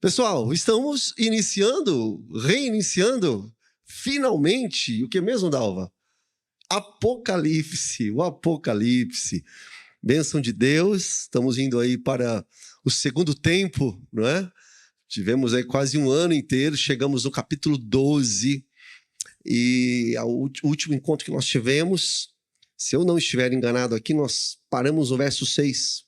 Pessoal, estamos reiniciando, finalmente, o que mesmo, Dalva? Apocalipse, o Apocalipse. Bênção de Deus, estamos indo aí para o segundo tempo, não é? Tivemos aí quase um ano inteiro, chegamos no capítulo 12, e o último encontro que nós tivemos, se eu não estiver enganado aqui, nós paramos no verso 6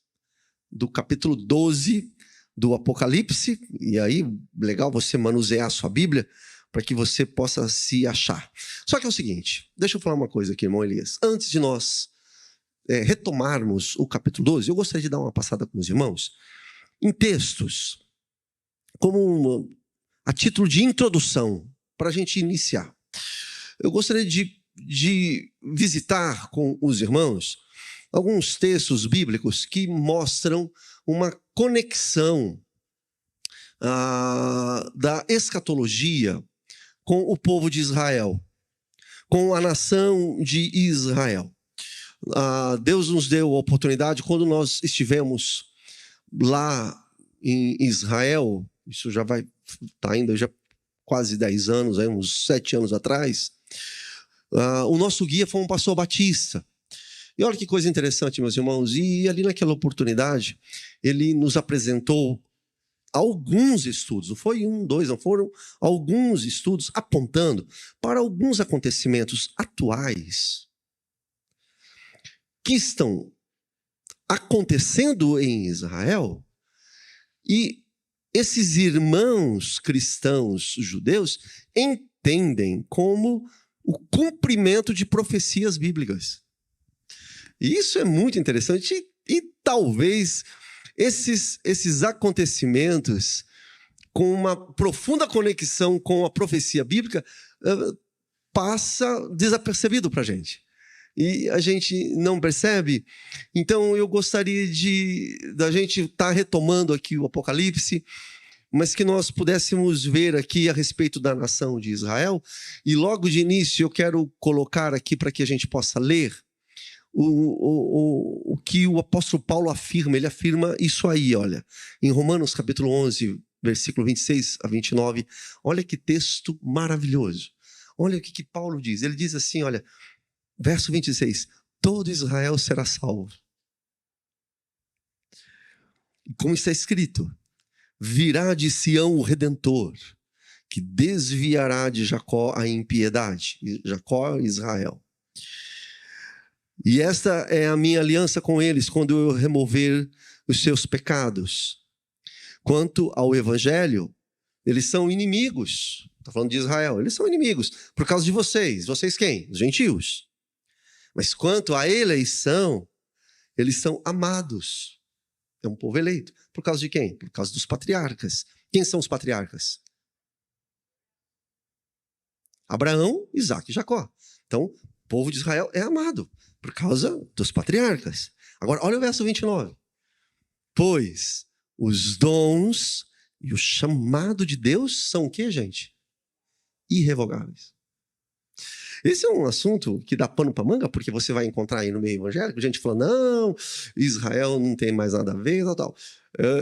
do capítulo 12 do Apocalipse, e aí, legal você manusear a sua Bíblia para que você possa se achar. Só que é o seguinte, deixa eu falar uma coisa aqui, irmão Elias. Antes de nós retomarmos o capítulo 12, eu gostaria de dar uma passada com os irmãos em textos, como a título de introdução, para a gente iniciar. Eu gostaria de visitar com os irmãos alguns textos bíblicos que mostram uma conexão da escatologia com o povo de Israel, com a nação de Israel. Deus nos deu a oportunidade, quando nós estivemos lá em Israel, isso já vai estar ainda já quase 10 anos, aí, uns 7 anos atrás, o nosso guia foi um pastor batista. E olha que coisa interessante, meus irmãos, e ali naquela oportunidade, ele nos apresentou alguns estudos, não foi um, dois, não foram alguns estudos apontando para alguns acontecimentos atuais que estão acontecendo em Israel, e esses irmãos cristãos judeus entendem como o cumprimento de profecias bíblicas. E isso é muito interessante, e talvez esses acontecimentos, com uma profunda conexão com a profecia bíblica, passa desapercebido para a gente. E a gente não percebe. Então eu gostaria da gente estar retomando aqui o Apocalipse, mas que nós pudéssemos ver aqui a respeito da nação de Israel. E logo de início eu quero colocar aqui para que a gente possa ler o que o apóstolo Paulo afirma. Ele afirma isso aí, olha, em Romanos capítulo 11, versículo 26 a 29. Olha que texto maravilhoso. Olha o que Paulo diz. Ele diz assim, olha, verso 26, todo Israel será salvo. Como está escrito, virá de Sião o Redentor, que desviará de Jacó a impiedade. Jacó, Israel. E esta é a minha aliança com eles, quando eu remover os seus pecados. Quanto ao evangelho, eles são inimigos. Estou falando de Israel. Eles são inimigos por causa de vocês. Vocês quem? Os gentios. Mas quanto à eleição, eles são amados. É um povo eleito. Por causa de quem? Por causa dos patriarcas. Quem são os patriarcas? Abraão, Isaque e Jacó. Então, o povo de Israel é amado por causa dos patriarcas. Agora, olha o verso 29. Pois os dons e o chamado de Deus são o quê, gente? Irrevogáveis. Esse é um assunto que dá pano para manga, porque você vai encontrar aí no meio evangélico gente falando, não, Israel não tem mais nada a ver, tal.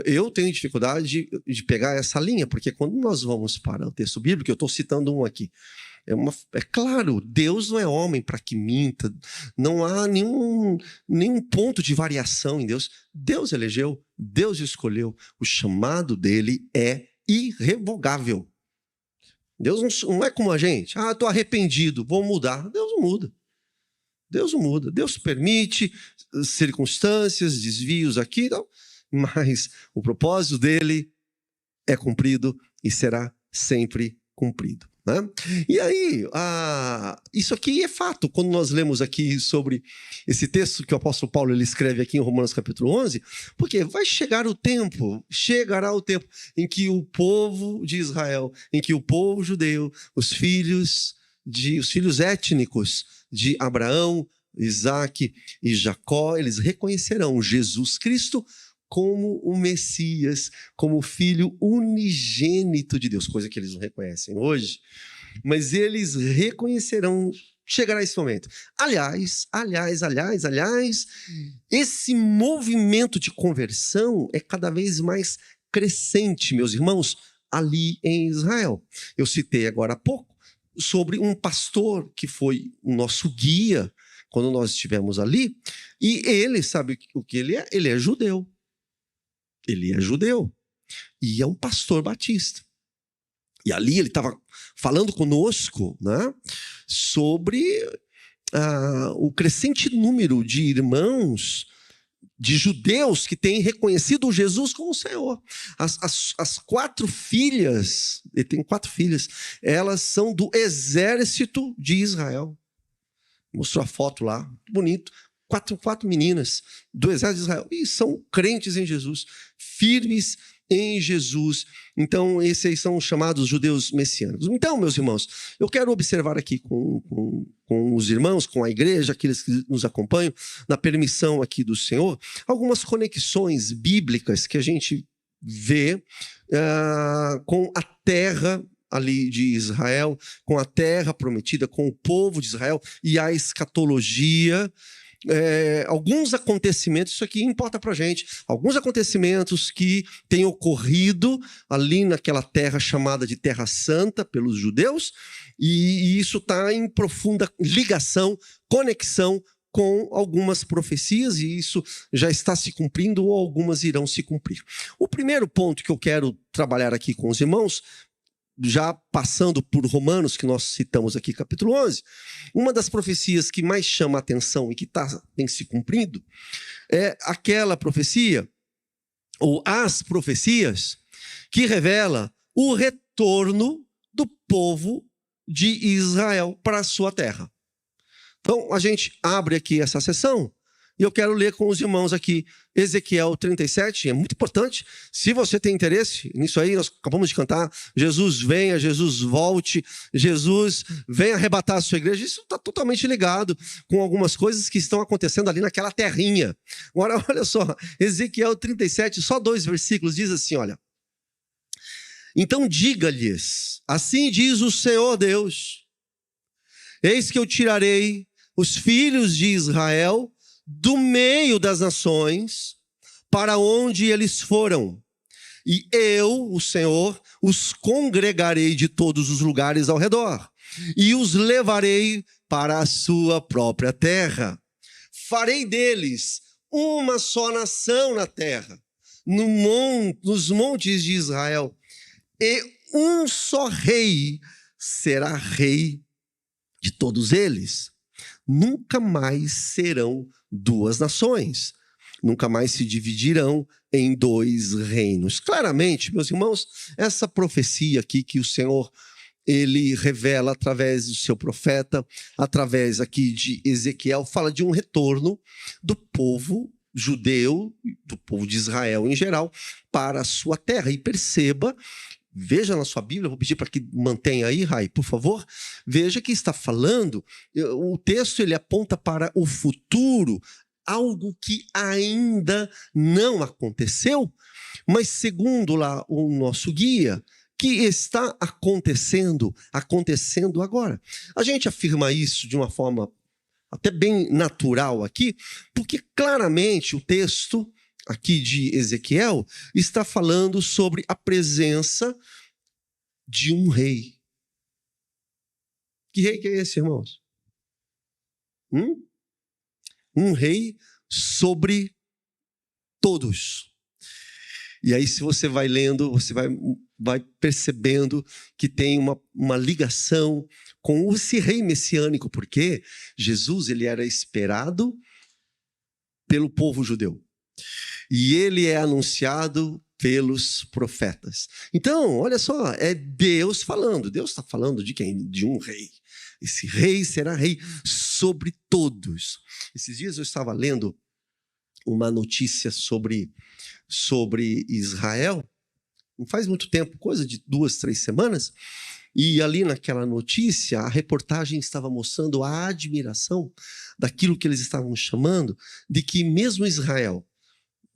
Eu tenho dificuldade de pegar essa linha, porque quando nós vamos para o texto bíblico, eu estou citando um aqui, é claro, Deus não é homem para que minta, não há nenhum ponto de variação em Deus. Deus elegeu, Deus escolheu, o chamado dele é irrevogável. Deus não é como a gente. Estou arrependido, vou mudar. Deus não muda. Deus não muda. Deus permite circunstâncias, desvios aqui, não, mas o propósito dele é cumprido e será sempre cumprido. Né? E aí, isso aqui é fato. Quando nós lemos aqui sobre esse texto que o apóstolo Paulo ele escreve aqui em Romanos capítulo 11, porque chegará o tempo em que o povo de Israel, em que o povo judeu, os filhos étnicos de Abraão, Isaque e Jacó, eles reconhecerão Jesus Cristo como o Messias, como o Filho unigênito de Deus, coisa que eles não reconhecem hoje, mas eles reconhecerão, chegará esse momento. Aliás, esse movimento de conversão é cada vez mais crescente, meus irmãos, ali em Israel. Eu citei agora há pouco sobre um pastor que foi o nosso guia quando nós estivemos ali, e ele, sabe o que ele é? Ele é judeu. Ele é judeu. E é um pastor batista. E ali ele estava falando conosco, né, sobre o crescente número de irmãos, de judeus que têm reconhecido Jesus como o Senhor. As 4 filhas, ele tem 4 filhas, elas são do exército de Israel. Mostrou a foto lá, bonito. 4 meninas do exército de Israel. E são crentes em Jesus, firmes em Jesus. Então, esses são os chamados judeus messiânicos. Então, meus irmãos, eu quero observar aqui com os irmãos, com a igreja, aqueles que nos acompanham, na permissão aqui do Senhor, algumas conexões bíblicas que a gente vê com a terra ali de Israel, com a terra prometida, com o povo de Israel e a escatologia. Alguns acontecimentos, isso aqui importa pra gente, alguns acontecimentos que têm ocorrido ali naquela terra chamada de Terra Santa pelos judeus, e isso está em profunda ligação, conexão com algumas profecias, e isso já está se cumprindo ou algumas irão se cumprir. O primeiro ponto que eu quero trabalhar aqui com os irmãos, já passando por Romanos, que nós citamos aqui, capítulo 11, uma das profecias que mais chama a atenção e que tem se cumprindo é aquela profecia, ou as profecias, que revela o retorno do povo de Israel para a sua terra. Então, a gente abre aqui essa sessão e eu quero ler com os irmãos aqui Ezequiel 37, é muito importante. Se você tem interesse nisso aí, nós acabamos de cantar, Jesus venha, Jesus volte, Jesus venha arrebatar a sua igreja. Isso está totalmente ligado com algumas coisas que estão acontecendo ali naquela terrinha. Agora, olha só, Ezequiel 37, só 2 versículos, diz assim, olha. Então diga-lhes, assim diz o Senhor Deus, eis que eu tirarei os filhos de Israel do meio das nações, para onde eles foram. E eu, o Senhor, os congregarei de todos os lugares ao redor, e os levarei para a sua própria terra. Farei deles uma só nação na terra, nos montes de Israel, e um só rei será rei de todos eles. Nunca mais serão 2 nações, nunca mais se dividirão em 2 reinos. Claramente, meus irmãos, essa profecia aqui que o Senhor, ele revela através do seu profeta, através aqui de Ezequiel, fala de um retorno do povo judeu, do povo de Israel em geral, para a sua terra. E perceba, veja na sua Bíblia, vou pedir para que mantenha aí, Rai, por favor. Veja que está falando, o texto ele aponta para o futuro, algo que ainda não aconteceu, mas segundo lá o nosso guia, que está acontecendo agora. A gente afirma isso de uma forma até bem natural aqui, porque claramente o texto aqui de Ezequiel está falando sobre a presença de um rei. Que rei que é esse, irmãos? Um rei sobre todos. E aí, se você vai lendo, você vai percebendo que tem uma ligação com esse rei messiânico, porque Jesus ele era esperado pelo povo judeu. E ele é anunciado pelos profetas. Então, olha só, é Deus falando. Deus está falando de quem? De um rei. Esse rei será rei sobre todos. Esses dias eu estava lendo uma notícia sobre Israel. Não faz muito tempo, coisa de 2, 3 semanas. E ali naquela notícia, a reportagem estava mostrando a admiração daquilo que eles estavam chamando de que mesmo Israel,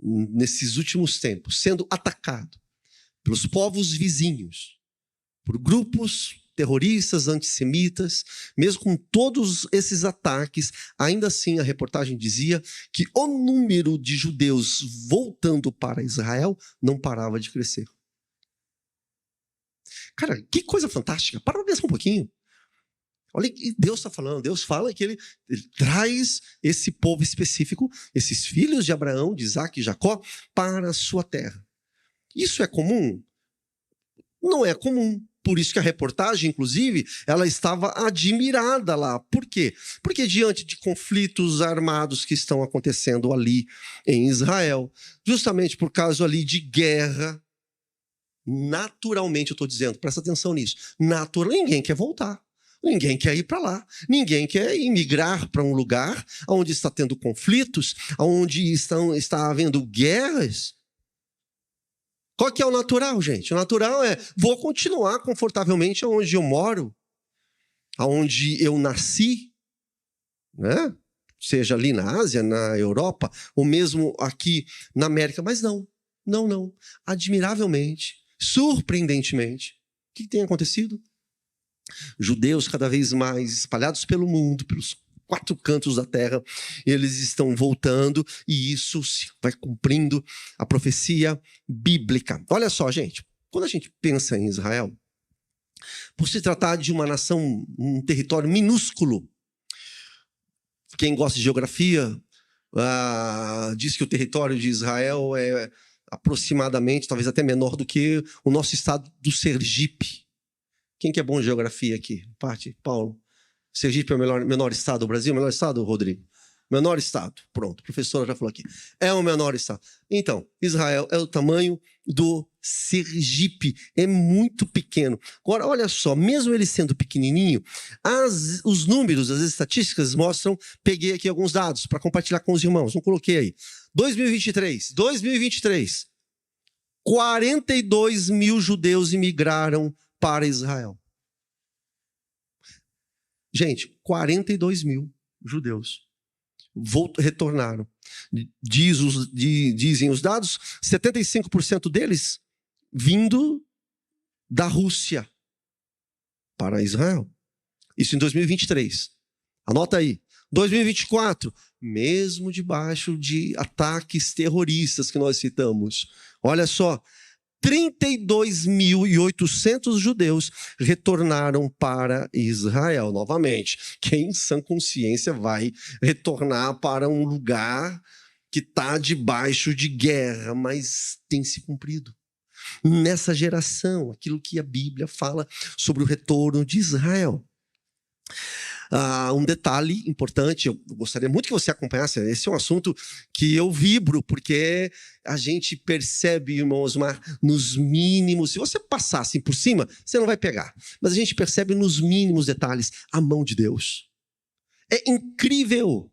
nesses últimos tempos, sendo atacado pelos povos vizinhos, por grupos terroristas, antissemitas, mesmo com todos esses ataques, ainda assim a reportagem dizia que o número de judeus voltando para Israel não parava de crescer. Cara, que coisa fantástica. Para pra pensar um pouquinho. Olha o que Deus está falando. Deus fala que ele traz esse povo específico, esses filhos de Abraão, de Isaac e Jacó, para a sua terra. Isso é comum? Não é comum. Por isso que a reportagem, inclusive, ela estava admirada lá. Por quê? Porque diante de conflitos armados que estão acontecendo ali em Israel, justamente por causa ali de guerra, naturalmente, eu estou dizendo, presta atenção nisso, ninguém quer voltar. Ninguém quer ir para lá. Ninguém quer imigrar para um lugar onde está tendo conflitos, onde está havendo guerras. Qual que é o natural, gente? O natural é, vou continuar confortavelmente onde eu moro, onde eu nasci, né? Seja ali na Ásia, na Europa, ou mesmo aqui na América. Mas não. Admiravelmente, surpreendentemente, o que tem acontecido? Judeus cada vez mais espalhados pelo mundo, pelos 4 cantos da terra, eles estão voltando e isso vai cumprindo a profecia bíblica. Olha só, gente, quando a gente pensa em Israel, por se tratar de uma nação, um território minúsculo, quem gosta de geografia diz que o território de Israel é aproximadamente, talvez até menor do que o nosso estado do Sergipe. Quem que é bom em geografia aqui? Parte, Paulo. Sergipe é o menor estado do Brasil? Menor estado, Rodrigo? Menor estado. Pronto, a professora já falou aqui. É o menor estado. Então, Israel é o tamanho do Sergipe. É muito pequeno. Agora, olha só, mesmo ele sendo pequenininho, os números, as estatísticas mostram, peguei aqui alguns dados para compartilhar com os irmãos. Não coloquei aí. 2023, 42 mil judeus imigraram para Israel. Gente, 42 mil judeus retornaram. Dizem os dados, 75% deles vindo da Rússia para Israel. Isso em 2023. Anota aí. 2024, mesmo debaixo de ataques terroristas que nós citamos. Olha só, 32.800 judeus retornaram para Israel novamente. Quem em sã consciência vai retornar para um lugar que está debaixo de guerra, mas tem se cumprido. Nessa geração, aquilo que a Bíblia fala sobre o retorno de Israel. Um detalhe importante, eu gostaria muito que você acompanhasse, esse é um assunto que eu vibro, porque a gente percebe, irmãos, nos mínimos, se você passar assim por cima, você não vai pegar, mas a gente percebe nos mínimos detalhes a mão de Deus. É incrível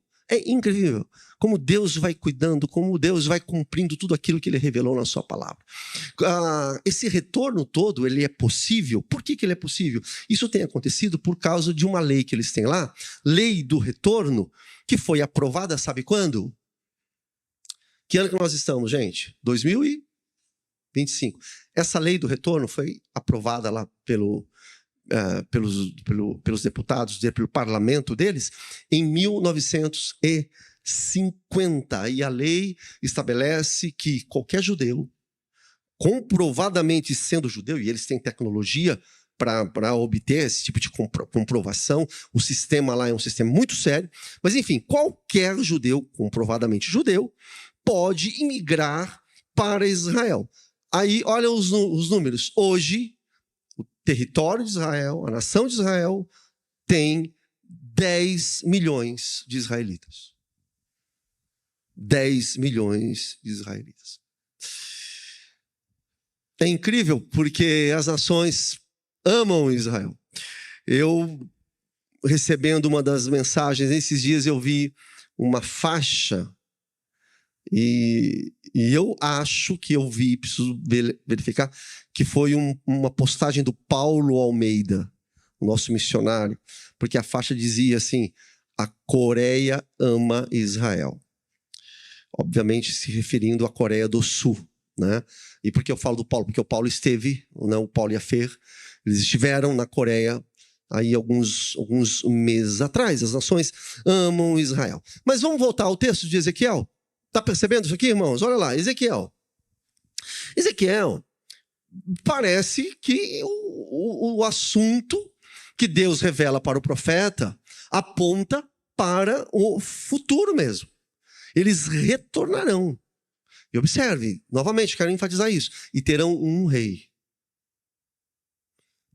como Deus vai cuidando, como Deus vai cumprindo tudo aquilo que Ele revelou na sua palavra. Esse retorno todo, ele é possível. Por que ele é possível? Isso tem acontecido por causa de uma lei que eles têm lá, lei do retorno, que foi aprovada, sabe quando? Que ano que nós estamos, gente? 2025. Essa lei do retorno foi aprovada lá pelos deputados, pelo parlamento deles, em 1950. E a lei estabelece que qualquer judeu, comprovadamente sendo judeu, e eles têm tecnologia para obter esse tipo de comprovação, o sistema lá é um sistema muito sério, mas enfim, qualquer judeu, comprovadamente judeu, pode imigrar para Israel. Aí, olha os números. Hoje, o território de Israel, a nação de Israel, tem 10 milhões de israelitas. 10 milhões de israelitas. É incrível, porque as nações amam Israel. Eu, recebendo uma das mensagens, esses dias eu vi uma faixa, e eu acho que eu vi, preciso verificar, que foi uma postagem do Paulo Almeida, nosso missionário, porque a faixa dizia assim: a Coreia ama Israel. Obviamente se referindo à Coreia do Sul, né? E por que eu falo do Paulo? Porque o Paulo esteve, né, o Paulo e a Fer, eles estiveram na Coreia aí alguns meses atrás. As nações amam Israel. Mas vamos voltar ao texto de Ezequiel. Está percebendo isso aqui, irmãos? Olha lá, Ezequiel. Ezequiel, parece que o assunto que Deus revela para o profeta aponta para o futuro mesmo. Eles retornarão. E observe, novamente, quero enfatizar isso. E terão um rei.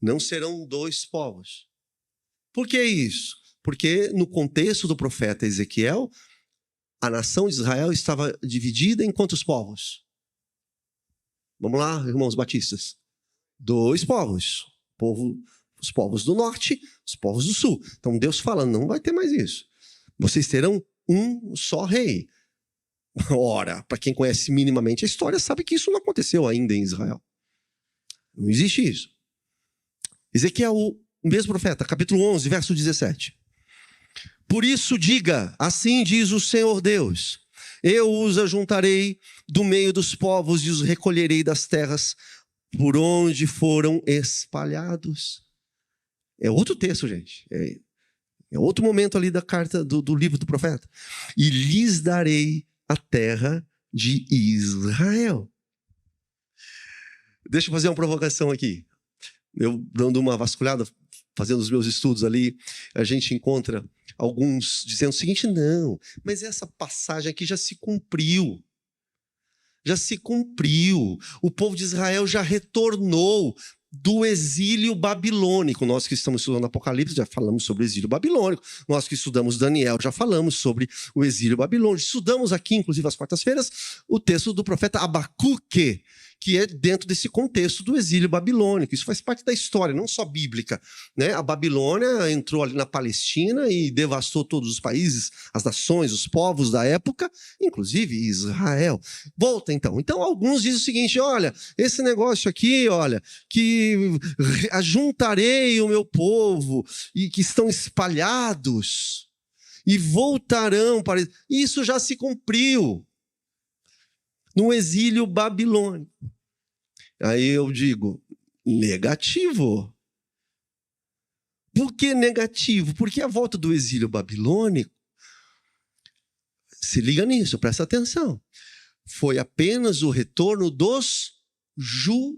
Não serão dois povos. Por que isso? Porque no contexto do profeta Ezequiel, a nação de Israel estava dividida em quantos povos? Vamos lá, irmãos batistas. 2 povos. Os povos do norte, os povos do sul. Então Deus fala, não vai ter mais isso. Vocês terão um só rei. Ora, para quem conhece minimamente a história, sabe que isso não aconteceu ainda em Israel. Não existe isso. Ezequiel, o mesmo profeta, capítulo 11, verso 17. Por isso diga, assim diz o Senhor Deus, eu os ajuntarei do meio dos povos e os recolherei das terras por onde foram espalhados. É outro texto, gente. É outro momento ali da carta do livro do profeta. E lhes darei a terra de Israel. Deixa eu fazer uma provocação aqui. Eu dando uma vasculhada, fazendo os meus estudos ali, a gente encontra alguns dizendo o seguinte, não, mas essa passagem aqui já se cumpriu. Já se cumpriu. O povo de Israel já retornou do exílio babilônico. Nós que estamos estudando Apocalipse já falamos sobre o exílio babilônico. Nós que estudamos Daniel já falamos sobre o exílio babilônico. Estudamos aqui, inclusive às quartas-feiras, o texto do profeta Abacuque, que é dentro desse contexto do exílio babilônico. Isso faz parte da história, não só bíblica, né? A Babilônia entrou ali na Palestina e devastou todos os países, as nações, os povos da época, inclusive Israel. Volta então. Então alguns dizem o seguinte, olha, esse negócio aqui, olha, que ajuntarei o meu povo e que estão espalhados e voltarão para... Isso já se cumpriu no exílio babilônico. Aí eu digo, negativo. Por que negativo? Porque a volta do exílio babilônico, se liga nisso, presta atenção, foi apenas o retorno dos judeus,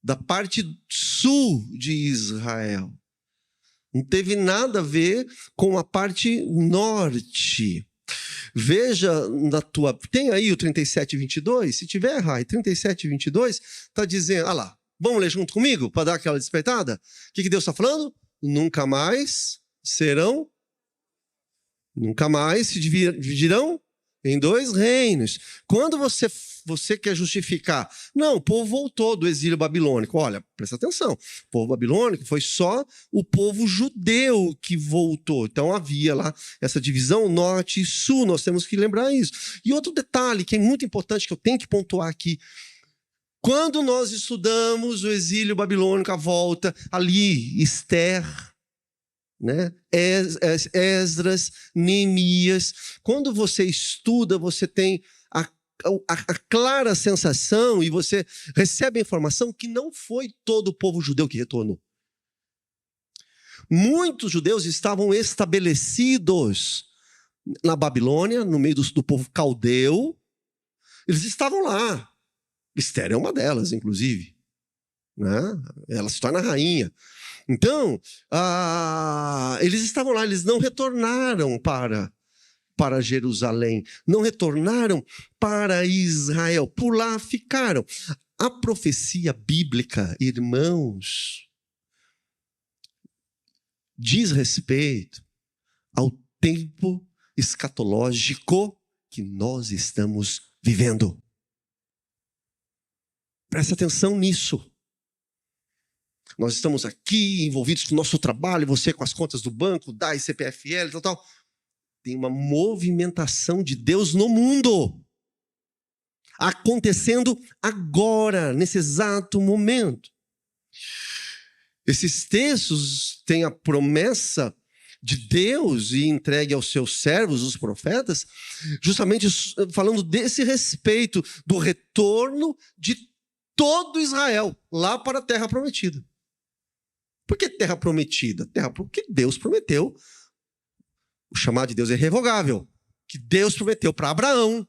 da parte sul de Israel. Não teve nada a ver com a parte norte. Veja na tua... Tem aí o 37:22? Se tiver, Rai, 37:22 está dizendo... Olha lá, vamos ler junto comigo para dar aquela despertada? O que Deus está falando? Nunca mais serão... Nunca mais se dividirão em 2 reinos. Quando você quer justificar... Não, o povo voltou do exílio babilônico. Olha, presta atenção. O povo babilônico foi só o povo judeu que voltou. Então havia lá essa divisão norte e sul. Nós temos que lembrar isso. E outro detalhe que é muito importante, que eu tenho que pontuar aqui. Quando nós estudamos o exílio babilônico, a volta, ali, Esther, né? Esdras, Neemias. Quando você estuda, você tem a clara sensação e você recebe a informação que não foi todo o povo judeu que retornou. Muitos judeus estavam estabelecidos na Babilônia, no meio do povo caldeu. Eles estavam lá. Esther é uma delas, inclusive, né? Ela se torna rainha. Então, eles estavam lá, eles não retornaram para Jerusalém, não retornaram para Israel, por lá ficaram. A profecia bíblica, irmãos, diz respeito ao tempo escatológico que nós estamos vivendo. Presta atenção nisso. Nós estamos aqui envolvidos com o nosso trabalho, você com as contas do banco, DAI, CPFL, tal. Tem uma movimentação de Deus no mundo. Acontecendo agora, nesse exato momento. Esses textos têm a promessa de Deus e entregue aos seus servos, os profetas, justamente falando desse respeito do retorno de todo Israel lá para a terra prometida. Por que terra prometida? Terra porque Deus prometeu. O chamado de Deus é irrevogável. Que Deus prometeu para Abraão,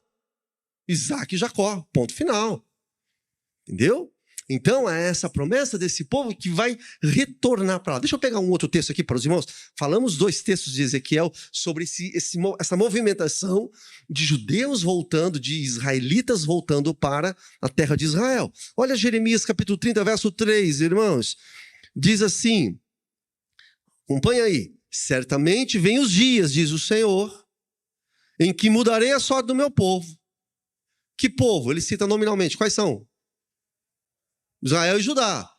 Isaac e Jacó. Ponto final. Entendeu? Então, é essa promessa desse povo que vai retornar para lá. Deixa eu pegar um outro texto aqui para os irmãos. Falamos 2 textos de Ezequiel sobre essa movimentação de judeus voltando, de israelitas voltando para a terra de Israel. Olha Jeremias capítulo 30, verso 3, irmãos. Diz assim, acompanha aí. Certamente vem os dias, diz o Senhor, em que mudarei a sorte do meu povo. Que povo? Ele cita nominalmente. Quais são? Israel e Judá.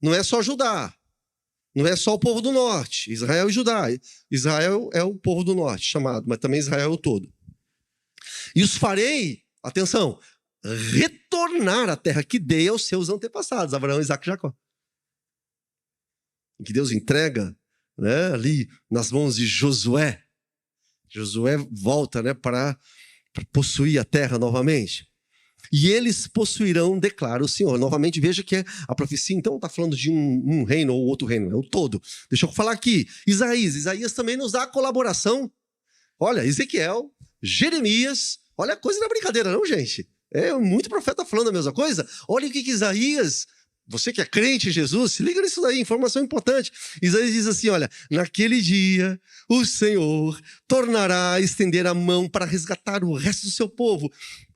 Não é só Judá. Não é só o povo do norte. Israel e Judá. Israel é o povo do norte chamado, mas também Israel é o todo. E os farei, atenção, retornar à terra que dei aos seus antepassados, Abraão, Isaac e Jacó. Em que Deus entrega, né, ali nas mãos de Josué. Josué volta, né, para possuir a terra novamente. E eles possuirão, declara o Senhor. Novamente, veja que a profecia, então, está falando de um reino ou outro reino, é o todo. Deixa eu falar aqui. Isaías também nos dá a colaboração. Olha, Ezequiel, Jeremias, olha a coisa não é brincadeira não, gente. É muito profeta falando a mesma coisa. Olha o que Isaías, você que é crente em Jesus, se liga nisso daí, informação importante. Isaías diz assim, olha, naquele dia o Senhor tornará a estender a mão para resgatar o resto do seu povo,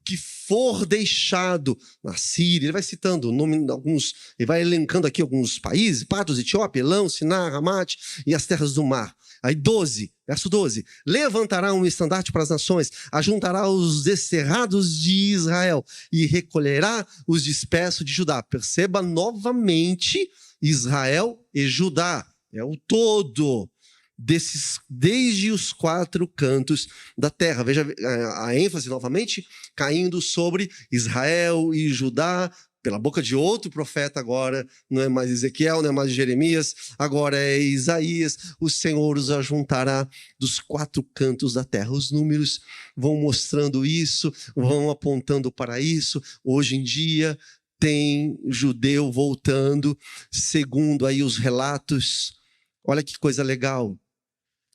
que for deixado na Síria. Ele vai citando o nome de alguns, ele vai elencando aqui alguns países, Patos, Etiópia, Elão, Sinar, Ramate e as terras do mar. Aí 12, verso 12, levantará um estandarte para as nações, ajuntará os desterrados de Israel e recolherá os dispersos de Judá. Perceba novamente Israel e Judá, é o todo. Desde os 4 cantos da terra. Veja a ênfase novamente caindo sobre Israel e Judá, pela boca de outro profeta agora, não é mais Ezequiel, não é mais Jeremias, agora é Isaías. O Senhor os ajuntará dos 4 cantos da terra. Os números vão mostrando isso, vão apontando para isso. Hoje em dia tem judeu voltando, segundo aí os relatos. Olha que coisa legal.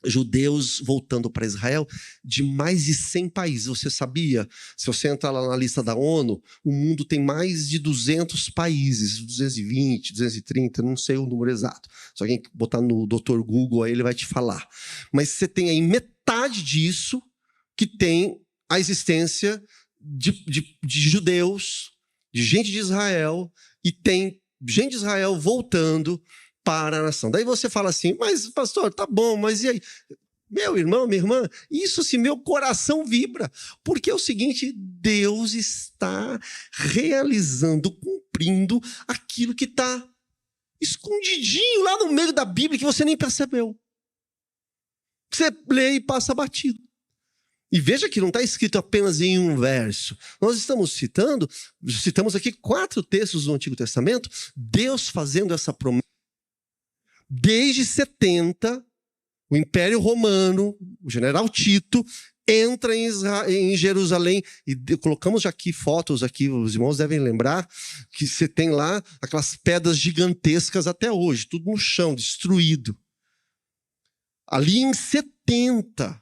Judeus voltando para Israel de mais de 100 países. Você sabia? Se você entrar lá na lista da ONU, o mundo tem mais de 200 países, 220, 230, não sei o número exato. Se alguém botar no Dr. Google, aí ele vai te falar. Mas você tem aí metade disso que tem a existência de judeus, de gente de Israel, e tem gente de Israel voltando para a nação. Daí você fala assim, mas pastor, tá bom, mas e aí? Meu irmão, minha irmã, isso se meu coração vibra, porque é o seguinte, Deus está realizando, cumprindo aquilo que está escondidinho lá no meio da Bíblia que você nem percebeu. Você lê e passa batido. E veja que não está escrito apenas em um verso. Nós citamos aqui 4 textos do Antigo Testamento, Deus fazendo essa promessa. Desde 70, o Império Romano, o general Tito, entra em Jerusalém, e colocamos aqui fotos, aqui, os irmãos devem lembrar, que você tem lá aquelas pedras gigantescas até hoje, tudo no chão, destruído. Ali em 70,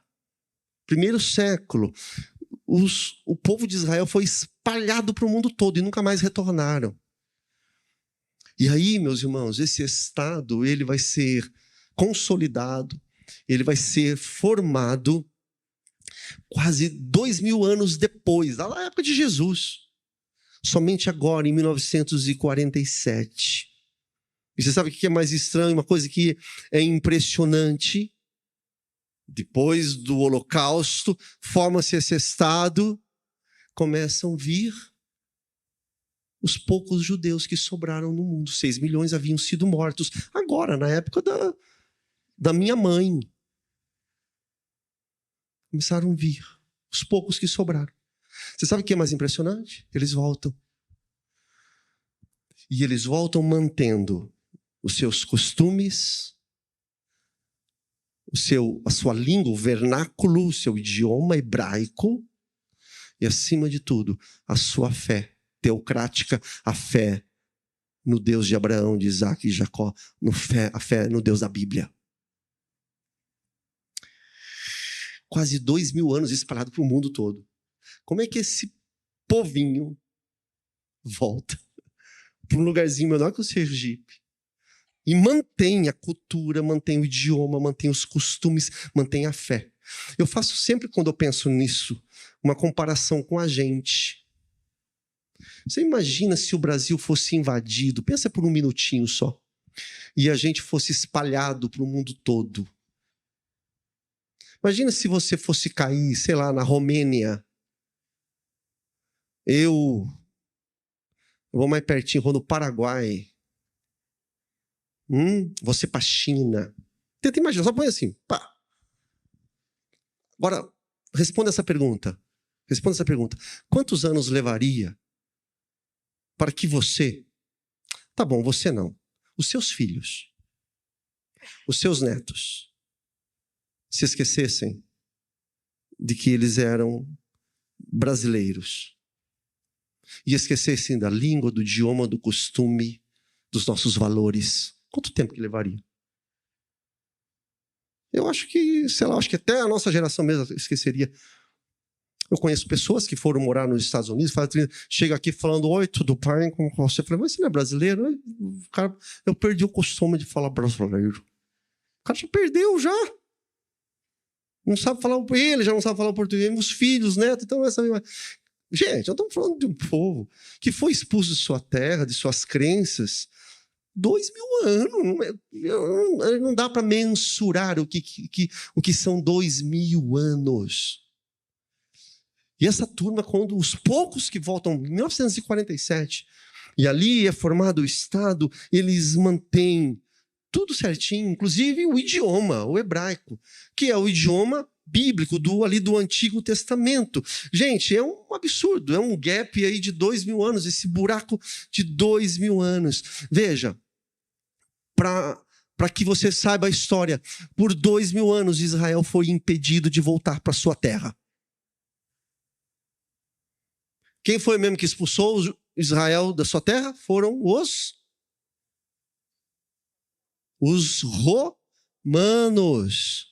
primeiro século, o povo de Israel foi espalhado para o mundo todo e nunca mais retornaram. E aí, meus irmãos, esse Estado ele vai ser consolidado, ele vai ser formado quase 2000 anos depois, da época de Jesus. Somente agora, em 1947. E você sabe o que é mais estranho? Uma coisa que é impressionante. Depois do Holocausto, forma-se esse Estado, começam a vir os poucos judeus que sobraram no mundo. 6 milhões haviam sido mortos. Agora, na época da minha mãe. Começaram a vir os poucos que sobraram. Você sabe o que é mais impressionante? Eles voltam. E eles voltam mantendo os seus costumes, a sua língua, o vernáculo, o seu idioma hebraico, e acima de tudo, a sua fé teocrática, a fé no Deus de Abraão, de Isaac e Jacó, a fé no Deus da Bíblia. Quase 2000 anos espalhado para o mundo todo. Como é que esse povinho volta para um lugarzinho menor que o Sergipe e mantém a cultura, mantém o idioma, mantém os costumes, mantém a fé? Eu faço sempre, quando eu penso nisso, uma comparação com a gente. Você imagina se o Brasil fosse invadido, pensa por um minutinho só, e a gente fosse espalhado para o mundo todo. Imagina se você fosse cair, sei lá, na Romênia. Eu vou mais pertinho, vou no Paraguai. Você para a China. Tenta imaginar, só põe assim, pá. Agora, responda essa pergunta. Quantos anos levaria para que você, tá bom, você não, os seus filhos, os seus netos, se esquecessem de que eles eram brasileiros e esquecessem da língua, do idioma, do costume, dos nossos valores? Quanto tempo que levaria? Eu acho que, sei lá, acho que até a nossa geração mesmo esqueceria. Eu conheço pessoas que foram morar nos Estados Unidos, chega aqui falando, oi, tudo bem com você? Eu falei, mas você não é brasileiro? Cara, eu perdi o costume de falar brasileiro. O cara já perdeu, já. Não sabe falar, ele já não sabe falar português, os filhos, netos, então não vai saber mais. Gente, nós estamos falando de um povo que foi expulso de sua terra, de suas crenças, 2000 anos. Não dá para mensurar o que são 2000 anos. E essa turma, quando os poucos que voltam em 1947, e ali é formado o Estado, eles mantêm tudo certinho, inclusive o idioma, o hebraico, que é o idioma bíblico do Antigo Testamento. Gente, é um absurdo, é um gap aí de 2000 anos, esse buraco de 2000 anos. Veja, para que você saiba a história, por 2000 anos Israel foi impedido de voltar para sua terra. Quem foi mesmo que expulsou Israel da sua terra? Foram os romanos.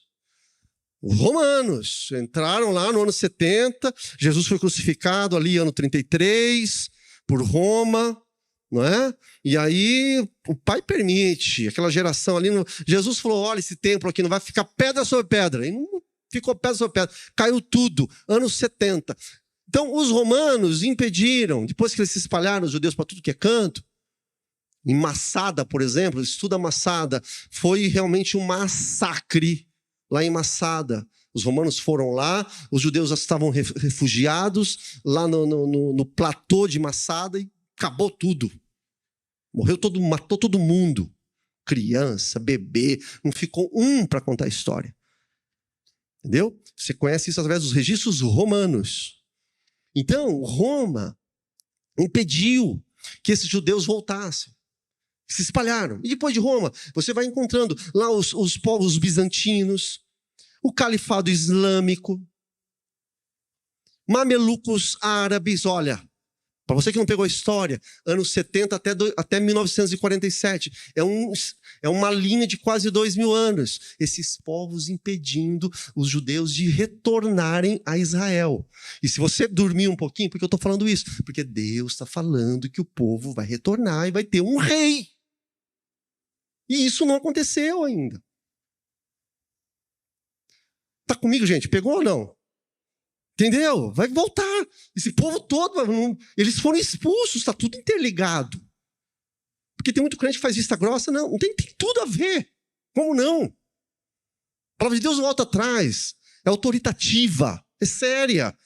Os romanos entraram lá no ano 70, Jesus foi crucificado ali ano 33 por Roma, não é? E aí o Pai permite, aquela geração ali, Jesus falou, olha, esse templo aqui não vai ficar pedra sobre pedra. E não ficou pedra sobre pedra, caiu tudo, anos 70. Então, os romanos impediram, depois que eles se espalharam, os judeus, para tudo que é canto, em Massada, por exemplo, estuda Massada, foi realmente um massacre lá em Massada. Os romanos foram lá, os judeus já estavam refugiados lá no platô de Massada e acabou tudo. Matou todo mundo. Criança, bebê, não ficou um para contar a história. Entendeu? Você conhece isso através dos registros romanos. Então, Roma impediu que esses judeus voltassem, se espalharam. E depois de Roma, você vai encontrando lá os povos bizantinos, o califado islâmico, mamelucos árabes. Olha, para você que não pegou a história, anos 70 até 1947, é uma linha de quase 2000 anos. Esses povos impedindo os judeus de retornarem a Israel. E se você dormir um pouquinho, por que eu estou falando isso? Porque Deus está falando que o povo vai retornar e vai ter um rei. E isso não aconteceu ainda. Está comigo, gente? Pegou ou não? Entendeu? Vai voltar. Esse povo todo, eles foram expulsos, está tudo interligado. Porque tem muito crente que faz vista grossa. Não tem tudo a ver. Como não? A palavra de Deus não volta atrás. É autoritativa, é séria.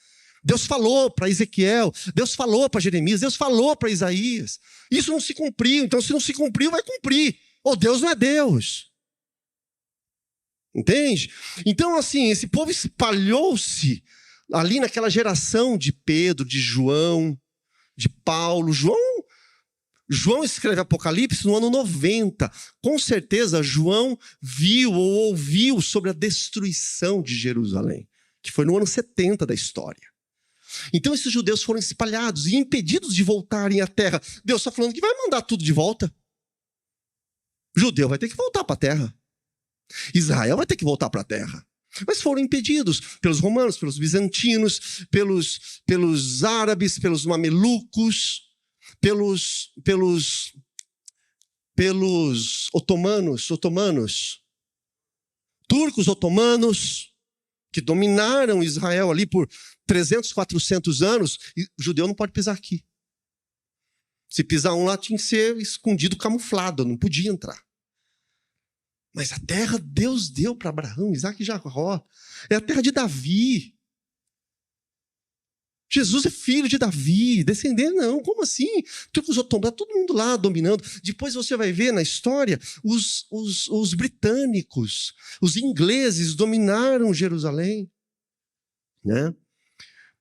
Deus falou para Ezequiel, Deus falou para Jeremias, Deus falou para Isaías. Isso não se cumpriu, então se não se cumpriu, vai cumprir. Ou Deus não é Deus. Entende? Então, assim, esse povo espalhou-se ali naquela geração de Pedro, de João, de Paulo. João escreve Apocalipse no ano 90. Com certeza, João viu ou ouviu sobre a destruição de Jerusalém, que foi no ano 70 da história. Então, esses judeus foram espalhados e impedidos de voltarem à terra. Deus está falando que vai mandar tudo de volta. O judeu vai ter que voltar para a terra. Israel vai ter que voltar para a terra. Mas foram impedidos pelos romanos, pelos bizantinos, pelos árabes, pelos mamelucos, pelos otomanos, turcos otomanos, que dominaram Israel ali por 300, 400 anos. E o judeu não pode pisar aqui. Se pisar um lá, tinha que ser escondido, camuflado, não podia entrar. Mas a terra Deus deu para Abraão, Isaac e Jacó. É a terra de Davi. Jesus é filho de Davi, descendente não, como assim? Turcos otomanos, todo mundo lá dominando. Depois você vai ver na história, os britânicos, os ingleses dominaram Jerusalém. Né?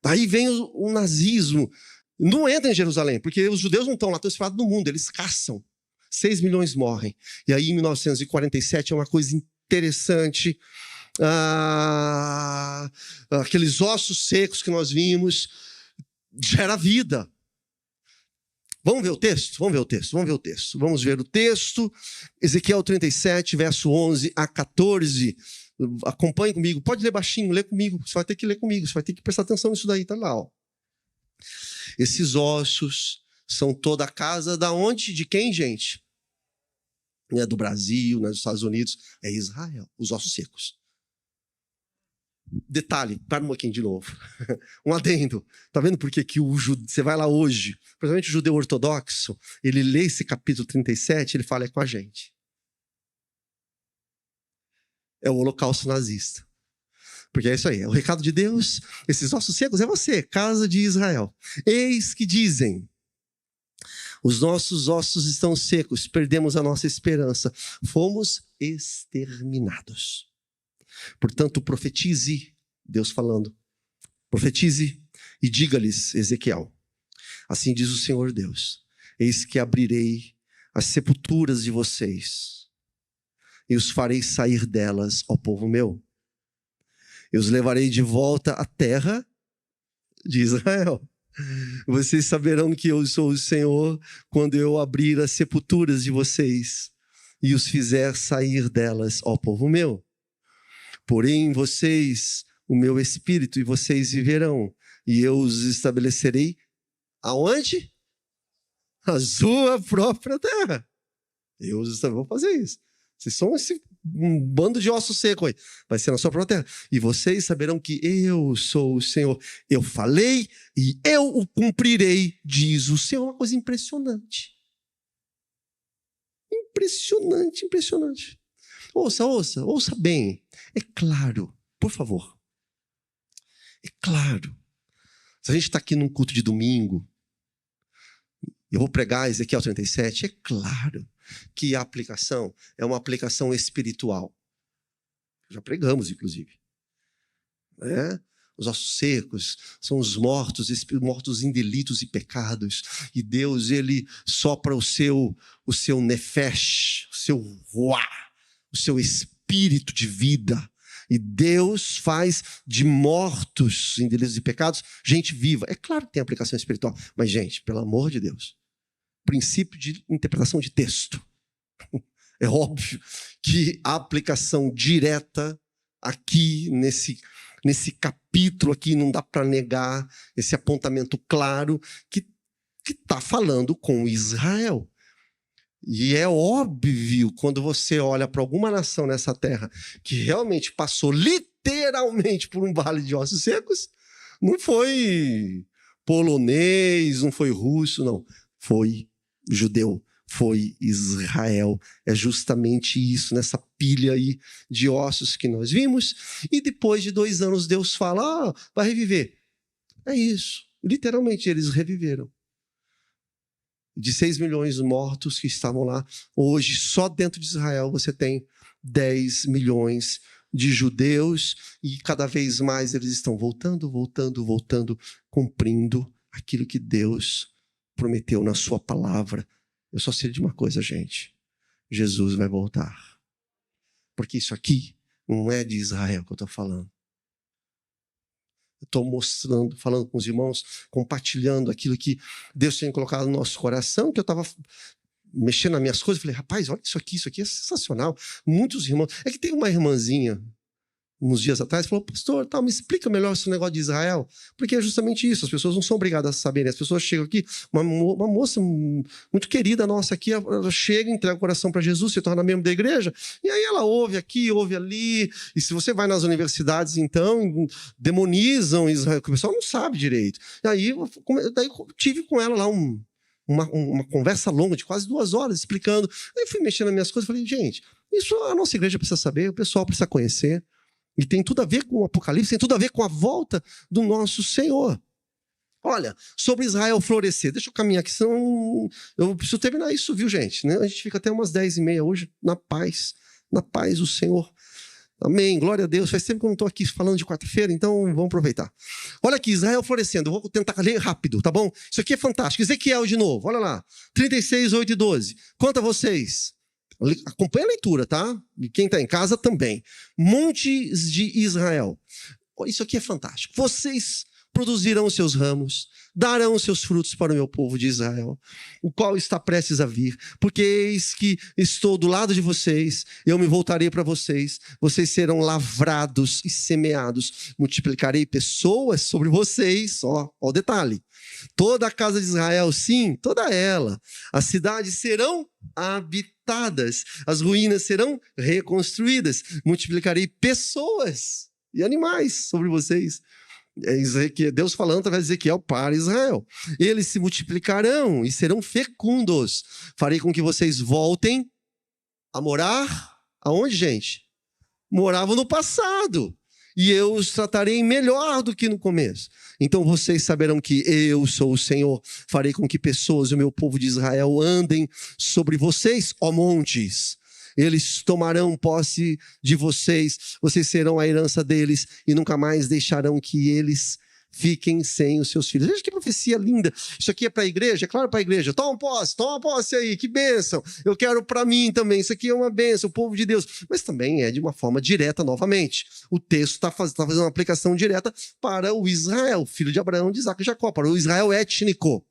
Daí vem o nazismo. Não entra em Jerusalém, porque os judeus não estão lá, estão espalhados no mundo, eles caçam. 6 milhões morrem. E aí, em 1947, é uma coisa interessante. Aqueles ossos secos que nós vimos, gera vida. Vamos ver o texto? Vamos ver o texto. Ezequiel 37, verso 11 a 14. Acompanhe comigo. Pode ler baixinho, lê comigo. Você vai ter que ler comigo, você vai ter que prestar atenção nisso daí, tá lá. Ó. Esses ossos são toda a casa da onde? De quem, gente? Não é do Brasil, não é dos Estados Unidos, é Israel, os ossos secos. Detalhe, para um pouquinho de novo. Um adendo. Tá vendo por que você vai lá hoje, principalmente o judeu ortodoxo, ele lê esse capítulo 37, ele fala, é com a gente. É o holocausto nazista. Porque é isso aí, é o recado de Deus, esses ossos secos é você, casa de Israel. Eis que dizem, os nossos ossos estão secos, perdemos a nossa esperança, fomos exterminados. Portanto, profetize, Deus falando, profetize e diga-lhes, Ezequiel, assim diz o Senhor Deus, eis que abrirei as sepulturas de vocês e os farei sair delas, ó povo meu. Eu os levarei de volta à terra de Israel. Vocês saberão que eu sou o Senhor quando eu abrir as sepulturas de vocês e os fizer sair delas, ó povo meu. Porém em vocês o meu espírito e vocês viverão e eu os estabelecerei aonde? A sua própria terra. Eu vou fazer isso. Vocês são um bando de osso seco aí. Vai ser na sua própria terra. E vocês saberão que eu sou o Senhor. Eu falei e eu o cumprirei, diz o Senhor. Uma coisa impressionante. Impressionante. Ouça bem. É claro, por favor. É claro. Se a gente está aqui num culto de domingo, eu vou pregar Ezequiel 37, é claro que a aplicação é uma aplicação espiritual. Já pregamos, inclusive. Os ossos secos são os mortos em delitos e pecados. E Deus, ele sopra o seu nefesh, o seu ruá, o seu espírito de vida. E Deus faz de mortos em delitos e pecados gente viva. É claro que tem aplicação espiritual, mas, gente, pelo amor de Deus, princípio de interpretação de texto. É óbvio que a aplicação direta aqui nesse capítulo aqui não dá para negar esse apontamento claro que está falando com Israel. E é óbvio quando você olha para alguma nação nessa terra que realmente passou literalmente por um vale de ossos secos, não foi polonês, não foi russo, não. Foi judeu, foi Israel. É justamente isso, nessa pilha aí de ossos que nós vimos. E depois de 2 anos Deus fala, vai reviver. É isso. Literalmente eles reviveram. De 6 milhões mortos que estavam lá, hoje só dentro de Israel você tem 10 milhões de judeus e cada vez mais eles estão voltando, cumprindo aquilo que Deus prometeu na sua palavra Eu só sei de uma coisa, gente. Jesus vai voltar. Porque isso aqui não é de Israel que eu estou falando. Eu estou mostrando, falando com os irmãos, compartilhando aquilo que Deus tinha colocado no nosso coração, que eu estava mexendo nas minhas coisas. Falei, rapaz, olha isso aqui é sensacional. Muitos irmãos. É que tem uma irmãzinha, uns dias atrás, falou, pastor, me explica melhor esse negócio de Israel. Porque é justamente isso, as pessoas não são obrigadas a saberem. As pessoas chegam aqui, uma moça muito querida nossa aqui, ela chega, entrega o coração para Jesus, se torna membro da igreja, e aí ela ouve aqui, ouve ali, e se você vai nas universidades, então, demonizam Israel, que o pessoal não sabe direito. E aí, daí tive com ela lá uma conversa longa, de quase 2 horas, explicando. Aí fui mexendo nas minhas coisas, falei, gente, isso a nossa igreja precisa saber, o pessoal precisa conhecer. E tem tudo a ver com o Apocalipse, tem tudo a ver com a volta do nosso Senhor. Olha, sobre Israel florescer, deixa eu caminhar aqui, senão eu preciso terminar isso, viu, gente? A gente fica até umas 10h30 hoje, na paz do Senhor. Amém, glória a Deus. Faz tempo que eu não estou aqui falando de quarta-feira, então vamos aproveitar. Olha aqui, Israel florescendo, eu vou tentar ler rápido, tá bom? Isso aqui é fantástico. Ezequiel de novo, olha lá, 36, 8 e 12. Quanto a vocês? Acompanha a leitura, tá? E quem está em casa também. Montes de Israel. Isso aqui é fantástico. Vocês produzirão os seus ramos, darão os seus frutos para o meu povo de Israel, o qual está prestes a vir, porque eis que estou do lado de vocês, eu me voltarei para vocês, vocês serão lavrados e semeados, multiplicarei pessoas sobre vocês, ó o detalhe, toda a casa de Israel, sim, toda ela, as cidades serão habitadas, as ruínas serão reconstruídas, multiplicarei pessoas e animais sobre vocês. Deus falando através de Ezequiel para Israel. Eles se multiplicarão e serão fecundos. Farei com que vocês voltem a morar aonde, gente? Moravam no passado. E eu os tratarei melhor do que no começo. Então vocês saberão que eu sou o Senhor. Farei com que pessoas, o meu povo de Israel, andem sobre vocês, ó montes. Eles tomarão posse de vocês, vocês serão a herança deles e nunca mais deixarão que eles fiquem sem os seus filhos. Veja que profecia linda. Isso aqui é para a igreja? É claro, para a igreja. Toma posse aí, que bênção. Eu quero para mim também. Isso aqui é uma bênção, o povo de Deus. Mas também é de uma forma direta novamente. O texto está fazendo uma aplicação direta para o Israel, filho de Abraão, de Isaac e Jacó, para o Israel étnico.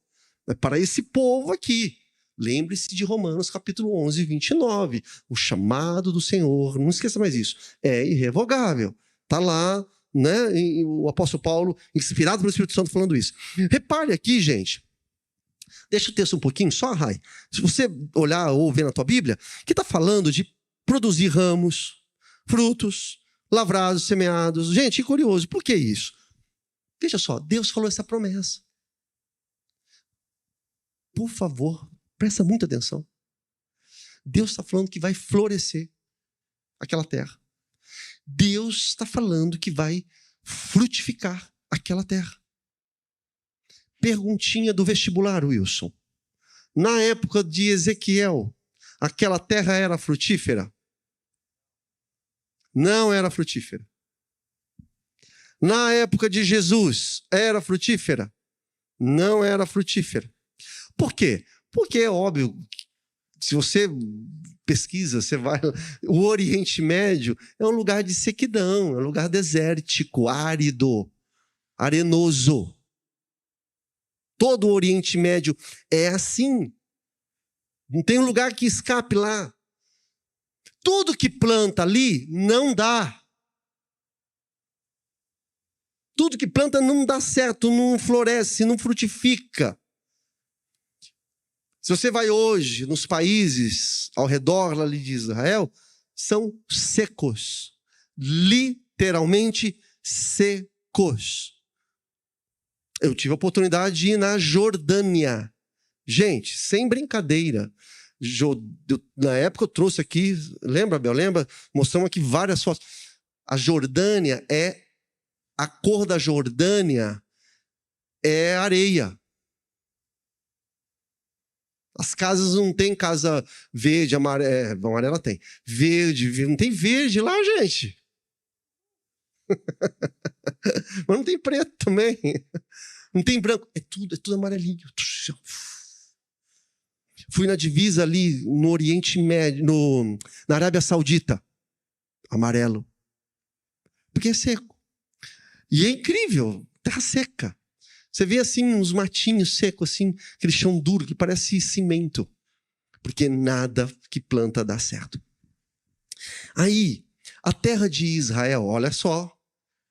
É para esse povo aqui. Lembre-se de Romanos capítulo 11, 29. O chamado do Senhor, não esqueça mais isso, é irrevogável. Está lá, né? E o apóstolo Paulo, inspirado pelo Espírito Santo, falando isso. Repare aqui, gente. Deixa o texto um pouquinho, só, Rai. Se você olhar ou ver na tua Bíblia, que está falando de produzir ramos, frutos, lavrados, semeados. Gente, que curioso, por que isso? Veja só, Deus falou essa promessa. Por favor, presta muita atenção. Deus está falando que vai florescer aquela terra. Deus está falando que vai frutificar aquela terra. Perguntinha do vestibular, Wilson. Na época de Ezequiel, aquela terra era frutífera? Não era frutífera. Na época de Jesus, era frutífera? Não era frutífera. Por quê? Porque é óbvio, se você pesquisa, você vai... O Oriente Médio é um lugar de sequidão, é um lugar desértico, árido, arenoso. Todo o Oriente Médio é assim. Não tem um lugar que escape lá. Tudo que planta ali não dá. Tudo que planta não dá certo, não floresce, não frutifica. Se você vai hoje nos países ao redor ali de Israel, são secos. Literalmente secos. Eu tive a oportunidade de ir na Jordânia. Gente, sem brincadeira. Na época eu trouxe aqui, lembra, Bel? Lembra? Mostramos aqui várias fotos. A Jordânia a cor da Jordânia é areia. As casas não tem casa verde, amarela tem. Verde, não tem verde lá, gente. Mas não tem preto também. Não tem branco. É tudo amarelinho. Fui na divisa ali no Oriente Médio, na Arábia Saudita. Amarelo. Porque é seco. E é incrível, terra seca. Você vê assim uns matinhos secos, assim, aquele chão duro que parece cimento. Porque nada que planta dá certo. Aí, a terra de Israel, olha só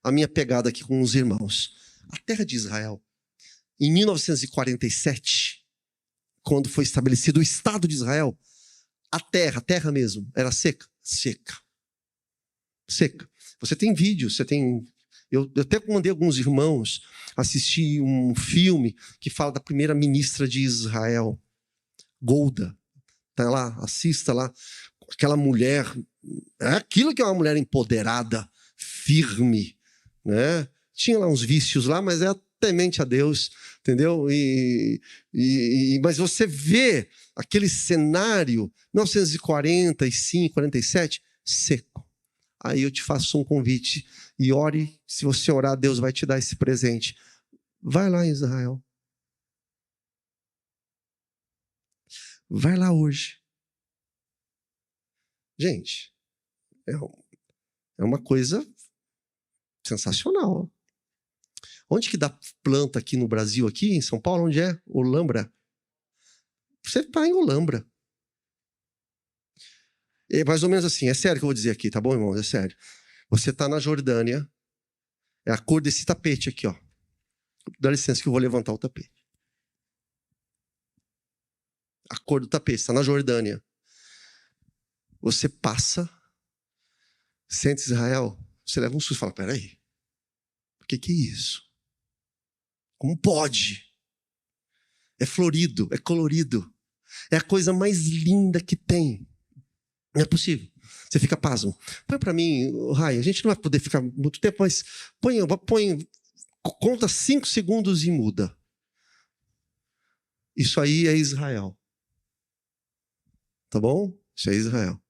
a minha pegada aqui com os irmãos. A terra de Israel, em 1947, quando foi estabelecido o Estado de Israel, a terra mesmo, era seca. Seca. Você tem vídeos, você tem... Eu até mandei alguns irmãos assistir um filme que fala da primeira ministra de Israel, Golda. Tá lá, assista lá. Aquela mulher, é aquilo que é uma mulher empoderada, firme, né? Tinha lá uns vícios lá, mas é temente a Deus, entendeu? Mas você vê aquele cenário, 1945, 47, seco. Aí eu te faço um convite e ore. Se você orar, Deus vai te dar esse presente. Vai lá em Israel. Vai lá hoje. Gente, é uma coisa sensacional. Onde que dá planta aqui no Brasil, aqui em São Paulo? Onde é? Olambra. Você está em Olambra. É mais ou menos assim, é sério que eu vou dizer aqui, tá bom, irmãos? É sério. Você está na Jordânia, é a cor desse tapete aqui, ó. Dá licença que eu vou levantar o tapete. A cor do tapete, está na Jordânia. Você passa, sente Israel, você leva um susto e fala, peraí, o que é isso? Como pode? É florido, é colorido, é a coisa mais linda que tem. Não é possível. Você fica pasmo. Põe para mim, Rai, a gente não vai poder ficar muito tempo, mas conta 5 segundos e muda. Isso aí é Israel. Tá bom? Isso é Israel.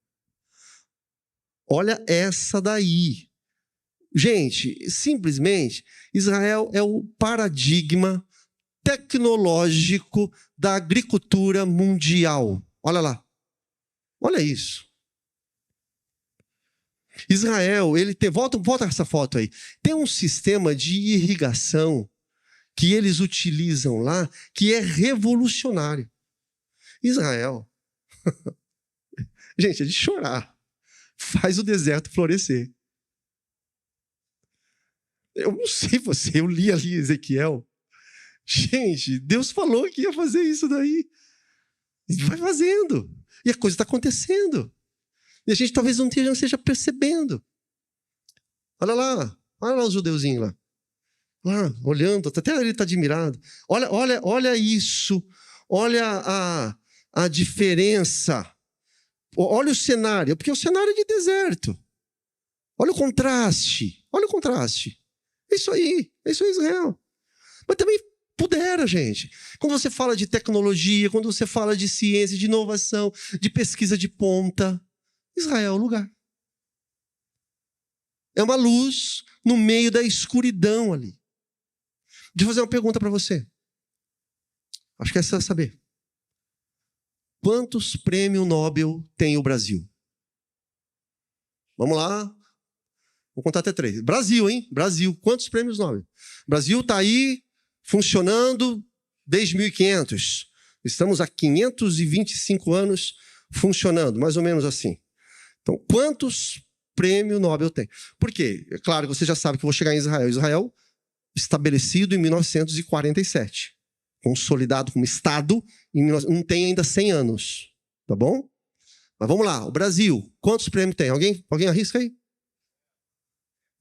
Olha essa daí. Gente, simplesmente, Israel é o paradigma tecnológico da agricultura mundial. Olha lá. Olha isso. Israel, ele tem... Volta essa foto aí. Tem um sistema de irrigação que eles utilizam lá que é revolucionário. Israel. Gente, é de chorar. Faz o deserto florescer. Eu não sei você, eu li ali Ezequiel. Gente, Deus falou que ia fazer isso daí. E vai fazendo. E a coisa está acontecendo. E a gente talvez não esteja percebendo. Olha lá os judeuzinhos lá. Lá, olhando, até ele está admirado. Olha isso. Olha a diferença. Olha o cenário, porque o cenário é de deserto. Olha o contraste. É isso aí Israel. Mas também pudera, gente. Quando você fala de tecnologia, quando você fala de ciência, de inovação, de pesquisa de ponta, Israel é o lugar. É uma luz no meio da escuridão ali. Deixa eu fazer uma pergunta para você. Acho que é só saber. Quantos prêmios Nobel tem o Brasil? Vamos lá. Vou contar até 3. Brasil, hein? Brasil. Quantos prêmios Nobel? Brasil está aí funcionando desde 1500. Estamos há 525 anos funcionando, mais ou menos assim. Então, quantos prêmios Nobel tem? Por quê? É claro que você já sabe que eu vou chegar em Israel. Israel, estabelecido em 1947. Consolidado como Estado, não tem ainda 100 anos. Tá bom? Mas vamos lá. O Brasil, quantos prêmios tem? Alguém arrisca aí?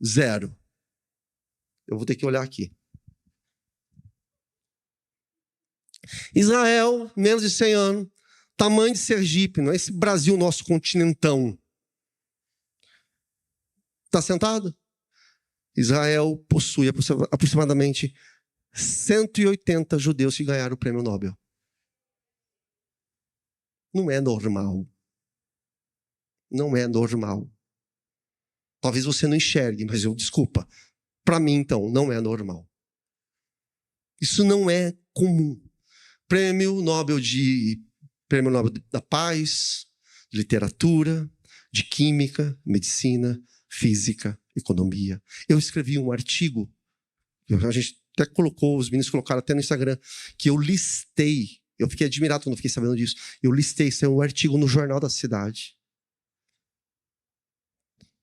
0. Eu vou ter que olhar aqui. Israel, menos de 100 anos. Tamanho de Sergipe, não é esse Brasil, nosso continentão. Está sentado? Israel possui aproximadamente 180 judeus que ganharam o prêmio Nobel. Não é normal. Não é normal. Talvez você não enxergue, mas desculpa. Para mim, então, não é normal. Isso não é comum. Prêmio Nobel de Prêmio Nobel da Paz, de Literatura, de Química, Medicina, Física, Economia. Eu escrevi um artigo, a gente até colocou, os meninos colocaram até no Instagram, que eu listei, eu fiquei admirado quando fiquei sabendo disso, eu listei, isso é um artigo no Jornal da Cidade.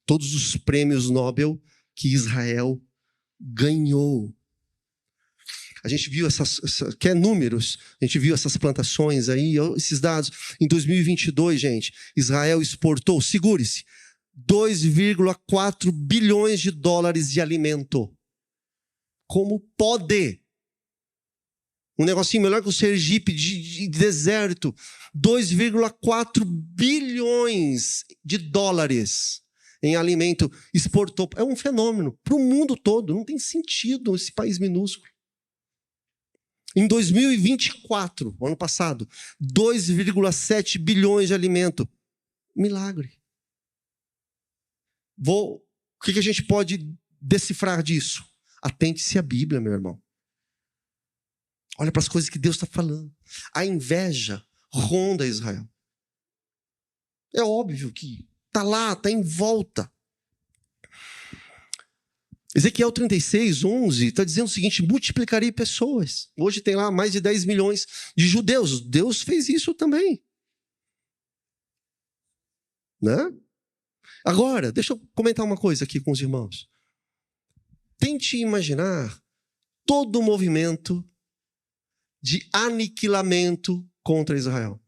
Todos os prêmios Nobel que Israel ganhou. A gente viu quer números? A gente viu essas plantações aí, esses dados. Em 2022, gente, Israel exportou, segure-se, 2,4 bilhões de dólares de alimento. Como pode? Um negocinho melhor que o Sergipe de deserto. 2,4 bilhões de dólares em alimento exportou. É um fenômeno para o mundo todo. Não tem sentido esse país minúsculo. Em 2024, ano passado, 2,7 bilhões de alimento. Milagre. O que a gente pode decifrar disso? Atente-se à Bíblia, meu irmão. Olha para as coisas que Deus está falando. A inveja ronda Israel. É óbvio que está lá, está em volta. Ezequiel 36, 11, está dizendo o seguinte: multiplicarei pessoas. Hoje tem lá mais de 10 milhões de judeus. Deus fez isso também. Né? Agora, deixa eu comentar uma coisa aqui com os irmãos. Tente imaginar todo o movimento de aniquilamento contra Israel.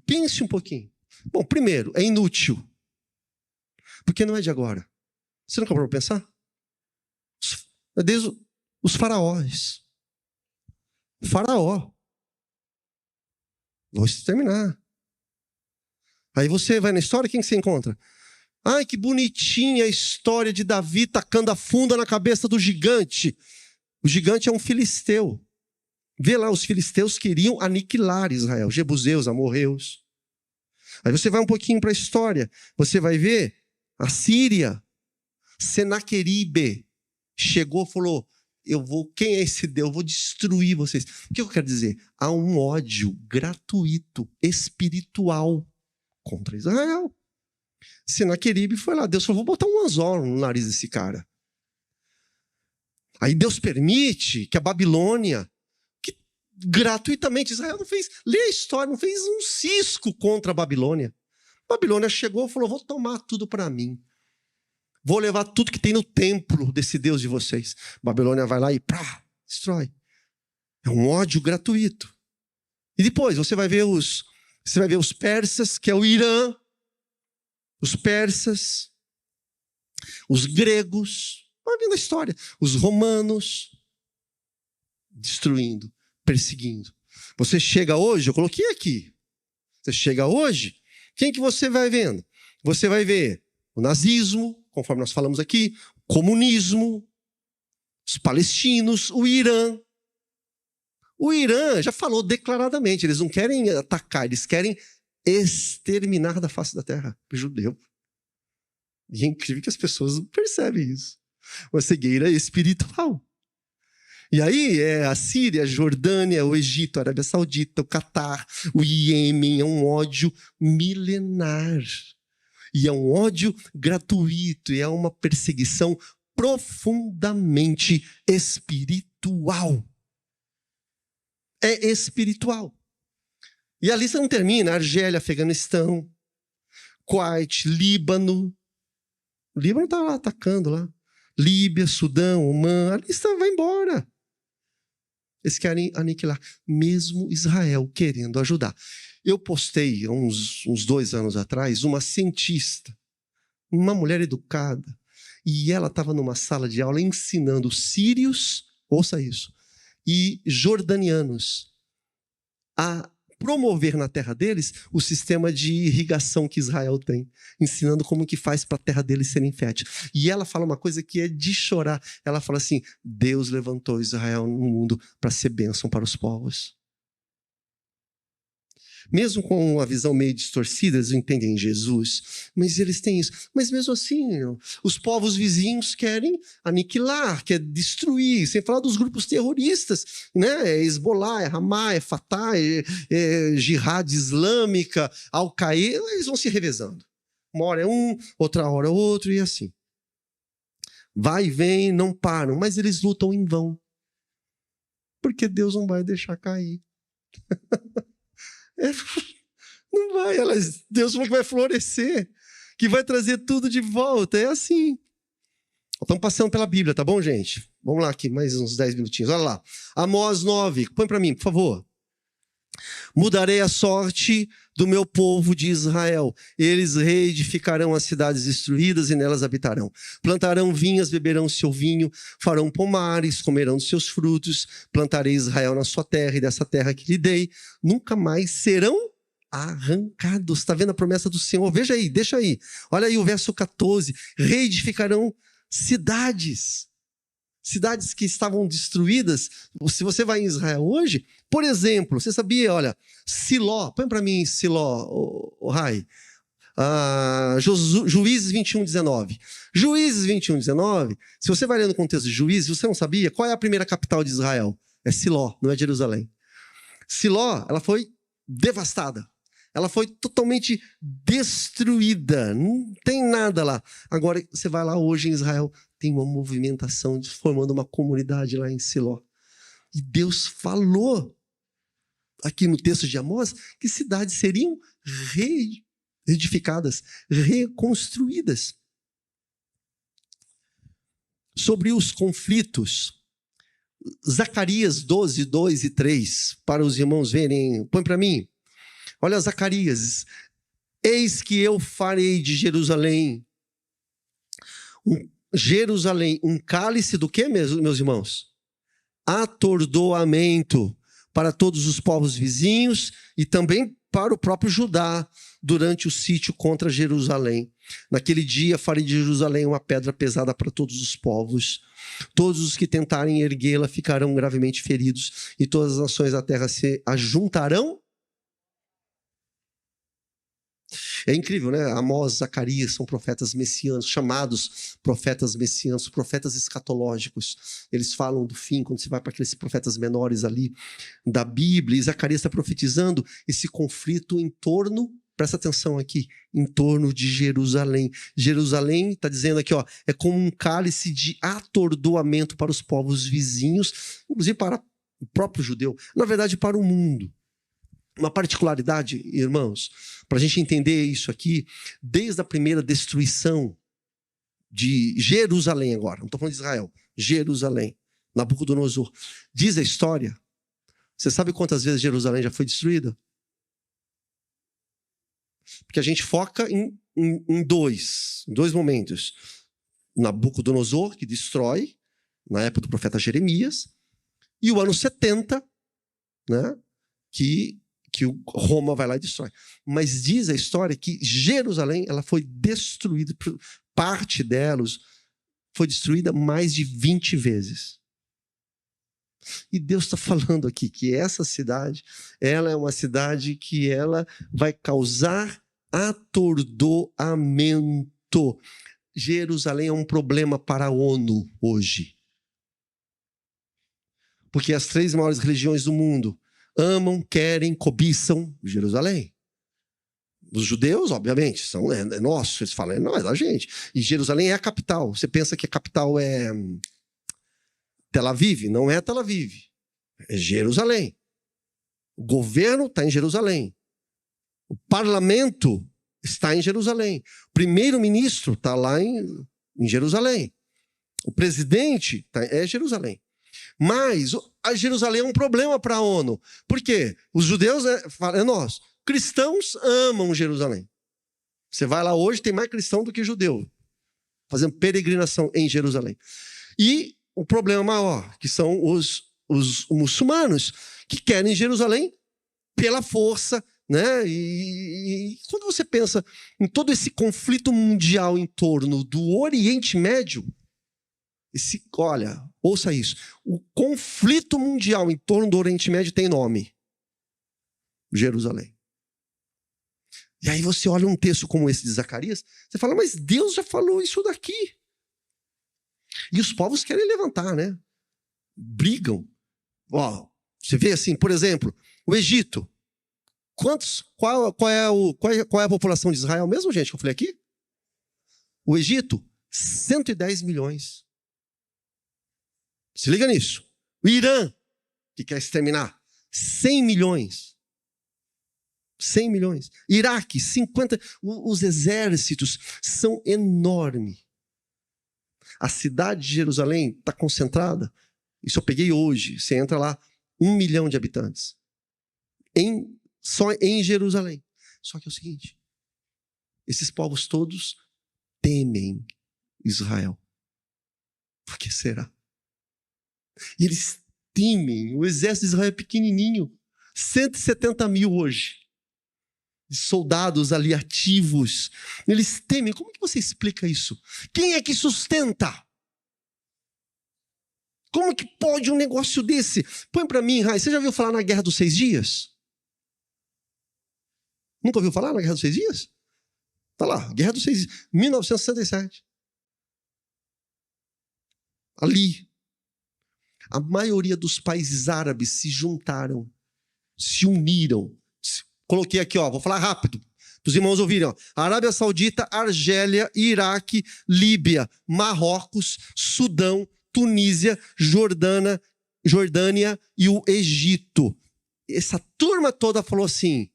Pense um pouquinho. Bom, primeiro, é inútil. Porque não é de agora. Você nunca parou para pensar? Desde os faraós. O faraó. Vou terminar. Aí você vai na história, quem que você encontra? Ai, que bonitinha a história de Davi tacando a funda na cabeça do gigante. O gigante é um filisteu. Vê lá, os filisteus queriam aniquilar Israel. Jebuseus, amorreus. Aí você vai um pouquinho para a história. Você vai ver a Síria. Senaqueribe chegou e falou: quem é esse Deus? Eu vou destruir vocês. O que eu quero dizer? Há um ódio gratuito, espiritual contra Israel. Senaqueribe foi lá. Deus falou: vou botar um anzol no nariz desse cara. Aí Deus permite que a Babilônia, que gratuitamente Israel não fez, lê a história, não fez um cisco contra a Babilônia. A Babilônia chegou e falou: vou tomar tudo para mim. Vou levar tudo que tem no templo desse Deus de vocês. A Babilônia vai lá e destrói. É um ódio gratuito. E depois você vai ver os persas, que é o Irã, os persas, os gregos, vai vendo a história, os romanos, destruindo, perseguindo. Você chega hoje, eu coloquei aqui, você chega hoje, quem que você vai vendo? Você vai ver o nazismo, conforme nós falamos aqui, o comunismo, os palestinos, o Irã. O Irã já falou declaradamente, eles não querem atacar, eles querem exterminar da face da terra o judeu. E é incrível que as pessoas não percebem isso. Uma cegueira espiritual. E aí é a Síria, a Jordânia, o Egito, a Arábia Saudita, o Catar, o Iêmen, é um ódio milenar. E é um ódio gratuito, e é uma perseguição profundamente espiritual. É espiritual. E a lista não termina. Argélia, Afeganistão, Kuwait, Líbano. O Líbano está lá atacando lá. Líbia, Sudão, Omã. A lista vai embora. Eles querem aniquilar. Mesmo Israel querendo ajudar. Eu postei, uns 2 anos atrás, uma cientista, uma mulher educada, e ela estava numa sala de aula ensinando sírios, ouça isso, e jordanianos a promover na terra deles o sistema de irrigação que Israel tem, ensinando como que faz para a terra deles serem fértil. E ela fala uma coisa que é de chorar. Ela fala assim: Deus levantou Israel no mundo para ser bênção para os povos. mesmo com uma visão meio distorcida, eles entendem Jesus, mas eles têm isso. Mas mesmo assim, os povos vizinhos querem aniquilar, querem destruir, sem falar dos grupos terroristas, né? É Hezbollah, é Hamas, é Fatah, é Jihad Islâmica, Al-Qaeda, eles vão se revezando. Uma hora é um, outra hora é outro, e assim. Vai e vem, não param, mas eles lutam em vão. Porque Deus não vai deixar cair. Não vai, Deus falou que vai florescer, que vai trazer tudo de volta, é assim. Estamos passando pela Bíblia, tá bom, gente? Vamos lá aqui, mais uns 10 minutinhos, olha lá. Amós 9, põe para mim, por favor. Mudarei a sorte do meu povo de Israel. Eles reedificarão as cidades destruídas e nelas habitarão. Plantarão vinhas, beberão seu vinho, farão pomares, comerão dos seus frutos. Plantarei Israel na sua terra e dessa terra que lhe dei. Nunca mais serão arrancados. Está vendo a promessa do Senhor? Veja aí, deixa aí. Olha aí o verso 14. Reedificarão cidades. Cidades que estavam destruídas. Se você vai em Israel hoje, por exemplo, você sabia, olha, Siló, põe para mim Siló, Rai, Juízes 21:19. Juízes 21:19, se você vai ler no contexto de Juízes, você não sabia qual é a primeira capital de Israel? É Siló, não é Jerusalém. Siló, ela foi devastada. Ela foi totalmente destruída. Não tem nada lá. Agora, você vai lá hoje em Israel, tem uma movimentação formando uma comunidade lá em Siló. E Deus falou, aqui no texto de Amós, que cidades seriam reedificadas, reconstruídas. Sobre os conflitos, Zacarias 12, 2 e 3, para os irmãos verem, põe para mim. Olha Zacarias, eis que eu farei de Jerusalém um cálice do que, meus irmãos? Atordoamento para todos os povos vizinhos e também para o próprio Judá durante o sítio contra Jerusalém. Naquele dia farei de Jerusalém uma pedra pesada para todos os povos. Todos os que tentarem erguê-la ficarão gravemente feridos e todas as nações da terra se ajuntarão. É incrível, né? Amós, Zacarias são profetas messiânicos, chamados profetas messiânicos, profetas escatológicos. Eles falam do fim, quando você vai para aqueles profetas menores ali da Bíblia, e Zacarias está profetizando esse conflito em torno, presta atenção aqui, em torno de Jerusalém. Jerusalém, está dizendo aqui, ó, é como um cálice de atordoamento para os povos vizinhos, inclusive para o próprio judeu, na verdade para o mundo. Uma particularidade, irmãos, para a gente entender isso aqui, desde a primeira destruição de Jerusalém agora, não estou falando de Israel, Jerusalém, Nabucodonosor, diz a história, você sabe quantas vezes Jerusalém já foi destruída? Porque a gente foca em dois momentos. Nabucodonosor, que destrói, na época do profeta Jeremias, e o ano 70, né, que Roma vai lá e destrói. Mas diz a história que Jerusalém ela foi destruída, parte delas foi destruída mais de 20 vezes. E Deus está falando aqui que essa cidade, ela é uma cidade que ela vai causar atordoamento. Jerusalém é um problema para a ONU hoje. Porque as 3 maiores religiões do mundo amam, querem, cobiçam Jerusalém. Os judeus, obviamente, é nosso, eles falam, não, é da gente. E Jerusalém é a capital. Você pensa que a capital é Tel Aviv? Não é Tel Aviv, é Jerusalém. O governo está em Jerusalém. O parlamento está em Jerusalém. O primeiro-ministro está lá em Jerusalém. O presidente é Jerusalém. Mas a Jerusalém é um problema para a ONU. Por quê? Os judeus, é nós. Cristãos amam Jerusalém. Você vai lá hoje, tem mais cristão do que judeu, fazendo peregrinação em Jerusalém. E o problema maior, que são os muçulmanos, que querem Jerusalém pela força, né? E quando você pensa em todo esse conflito mundial em torno do Oriente Médio, olha, ouça isso. O conflito mundial em torno do Oriente Médio tem nome: Jerusalém. E aí você olha um texto como esse de Zacarias, você fala, mas Deus já falou isso daqui. E os povos querem levantar, né? Brigam. Ó, você vê assim, por exemplo, o Egito. Qual é a população de Israel mesmo, gente, que eu falei aqui? O Egito, 110 milhões. Se liga nisso. O Irã, que quer exterminar, 100 milhões. 100 milhões. Iraque, 50. Os exércitos são enormes. A cidade de Jerusalém está concentrada. Isso eu peguei hoje. Você entra lá, 1 milhão de habitantes. Só em Jerusalém. Só que é o seguinte. Esses povos todos temem Israel. Por que será? E eles temem. O exército de Israel é pequenininho. 170 mil hoje. Soldados ali ativos. Eles temem. Como que você explica isso? Quem é que sustenta? Como que pode um negócio desse? Põe para mim, Rai. Você já ouviu falar na Guerra dos 6 Dias? Nunca ouviu falar na Guerra dos 6 Dias? Tá lá, Guerra dos 6 Dias. 1967. Ali. A maioria dos países árabes se juntaram. Se uniram. Coloquei aqui, ó, vou falar rápido, para os irmãos ouvirem. Ó. Arábia Saudita, Argélia, Iraque, Líbia, Marrocos, Sudão, Tunísia, Jordânia e o Egito. Essa turma toda falou assim,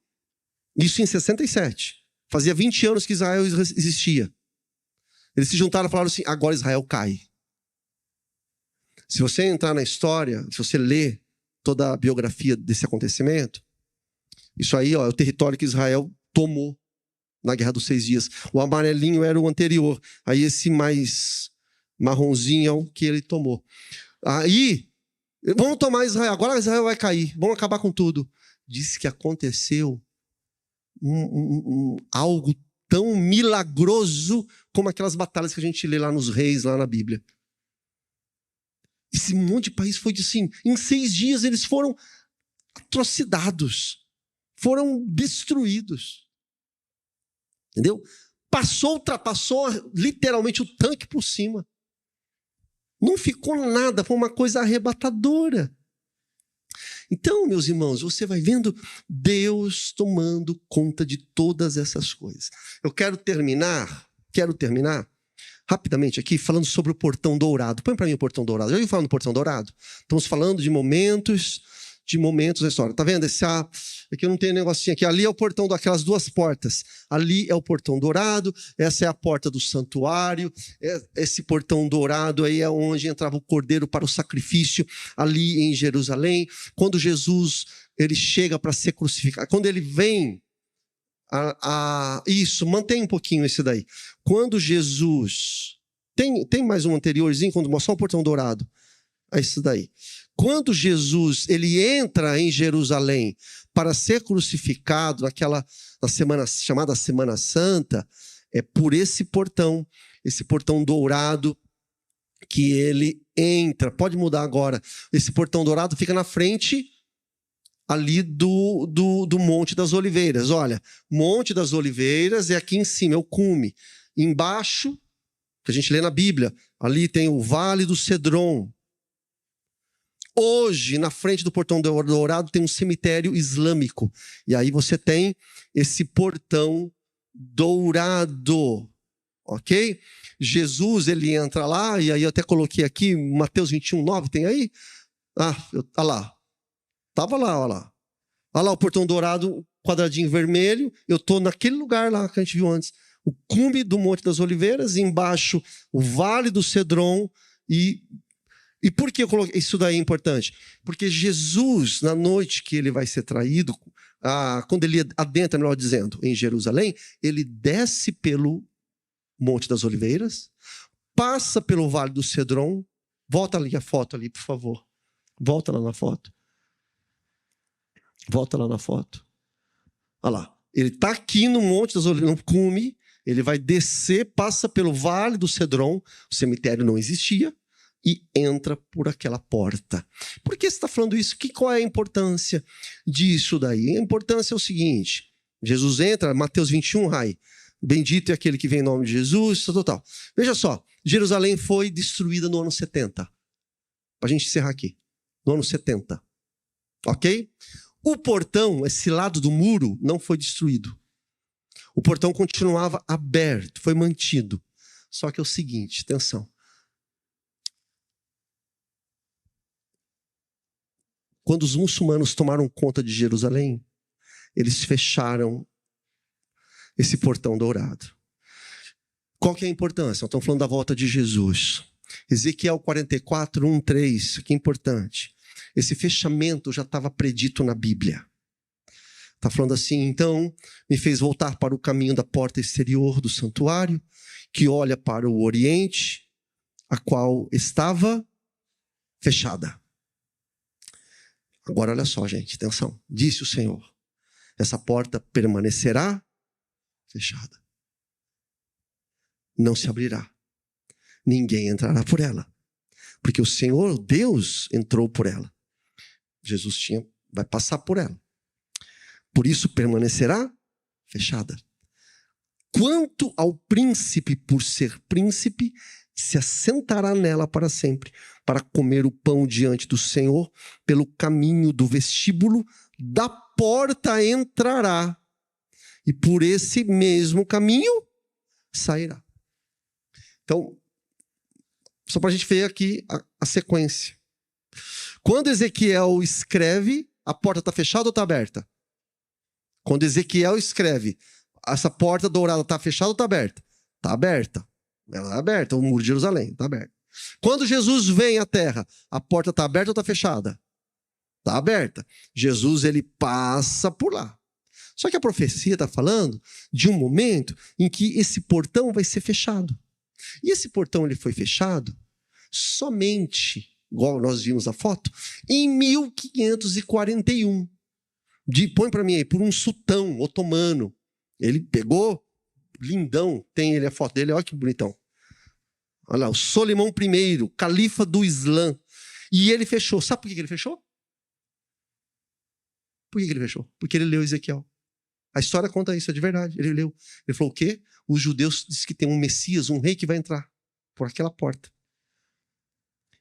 isso em 67. Fazia 20 anos que Israel existia. Eles se juntaram e falaram assim, agora Israel cai. Se você entrar na história, se você ler toda a biografia desse acontecimento, isso aí, ó, é o território que Israel tomou na Guerra dos 6 Dias. O amarelinho era o anterior. Aí esse mais marronzinho é o que ele tomou. Aí, vamos tomar Israel. Agora Israel vai cair. Vamos acabar com tudo. Disse que aconteceu algo tão milagroso como aquelas batalhas que a gente lê lá nos reis, lá na Bíblia. Esse monte de país foi assim. Em 6 dias eles foram atrocidades. Foram destruídos. Entendeu? Ultrapassou literalmente o tanque por cima. Não ficou nada, foi uma coisa arrebatadora. Então, meus irmãos, você vai vendo Deus tomando conta de todas essas coisas. Eu quero terminar rapidamente aqui falando sobre o portão dourado. Põe para mim o portão dourado. Já ouviu falar no portão dourado? Estamos falando de momentos da história. Tá vendo? Aqui eu não tenho negocinho aqui. Ali é o portão daquelas 2 portas. Ali é o portão dourado. Essa é a porta do santuário. Esse portão dourado aí é onde entrava o cordeiro para o sacrifício, ali em Jerusalém. Quando Jesus ele chega para ser crucificado, quando ele vem, isso, mantém um pouquinho esse daí. Quando Jesus... Tem mais um anteriorzinho, quando mostra o portão dourado. É isso daí. Quando Jesus ele entra em Jerusalém para ser crucificado na semana chamada Semana Santa, é por esse portão dourado que ele entra. Pode mudar agora. Esse portão dourado fica na frente ali do Monte das Oliveiras. Olha, Monte das Oliveiras é aqui em cima, é o cume. Embaixo, que a gente lê na Bíblia, ali tem o Vale do Cedron. Hoje, na frente do portão dourado, tem um cemitério islâmico. E aí você tem esse portão dourado. Ok? Jesus, ele entra lá, e aí eu até coloquei aqui, Mateus 21:9, tem aí? Olha lá. Estava lá, olha lá. Olha lá o portão dourado, quadradinho vermelho. Eu estou naquele lugar lá que a gente viu antes. O cume do Monte das Oliveiras, e embaixo o Vale do Cedron. E por que eu coloquei isso daí é importante? Porque Jesus, na noite que ele vai ser traído, quando ele adentra, melhor dizendo, em Jerusalém, ele desce pelo Monte das Oliveiras, passa pelo Vale do Cedron. Volta ali a foto ali, por favor. Volta lá na foto. Volta lá na foto. Olha lá. Ele está aqui no Monte das Oliveiras, no cume. Ele vai descer, passa pelo Vale do Cedron. O cemitério não existia. E entra por aquela porta. Por que você está falando isso? Qual é a importância disso daí? A importância é o seguinte. Jesus entra, Mateus 21, Rai. Bendito é aquele que vem em nome de Jesus, total. Veja só, Jerusalém foi destruída no ano 70. Para a gente encerrar aqui. No ano 70. Ok? O portão, esse lado do muro, não foi destruído. O portão continuava aberto, foi mantido. Só que é o seguinte, atenção. Quando os muçulmanos tomaram conta de Jerusalém, eles fecharam esse portão dourado. Qual que é a importância? Estamos falando da volta de Jesus. Ezequiel 44, 1, 3, que é importante. Esse fechamento já estava predito na Bíblia. Está falando assim, então, me fez voltar para o caminho da porta exterior do santuário, que olha para o oriente, a qual estava fechada. Agora olha só, gente, atenção. Disse o Senhor, essa porta permanecerá fechada. Não se abrirá. Ninguém entrará por ela. Porque o Senhor, Deus, entrou por ela. Jesus vai passar por ela. Por isso permanecerá fechada. Quanto ao príncipe, por ser príncipe, se assentará nela para sempre, para comer o pão diante do Senhor, pelo caminho do vestíbulo, da porta entrará, e por esse mesmo caminho sairá. Então, só para a gente ver aqui a sequência. Quando Ezequiel escreve, a porta está fechada ou está aberta? Quando Ezequiel escreve, essa porta dourada está fechada ou está aberta? Está aberta. Ela é aberta, o muro de Jerusalém está aberto. Quando Jesus vem à terra, a porta está aberta ou está fechada? Está aberta. Jesus, ele passa por lá. Só que a profecia está falando de um momento em que esse portão vai ser fechado. E esse portão ele foi fechado somente, igual nós vimos a foto, em 1541. Põe para mim aí, por um sultão otomano. Ele pegou, lindão, tem ele a foto dele, olha que bonitão. Olha lá, o Solimão I, califa do Islã. E ele fechou. Sabe por que ele fechou? Por que ele fechou? Porque ele leu Ezequiel. A história conta isso, é de verdade. Ele leu. Ele falou o quê? Os judeus dizem que tem um Messias, um rei que vai entrar por aquela porta.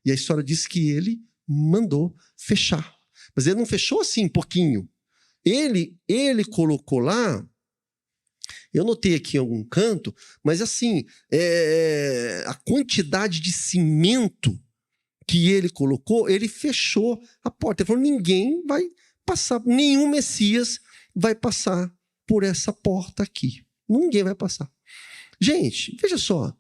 E a história diz que ele mandou fechar. Mas ele não fechou assim, pouquinho. Ele colocou lá, eu notei aqui em algum canto, mas assim, a quantidade de cimento que ele colocou, ele fechou a porta. Ele falou, ninguém vai passar, nenhum Messias vai passar por essa porta aqui. Ninguém vai passar. Gente, veja só.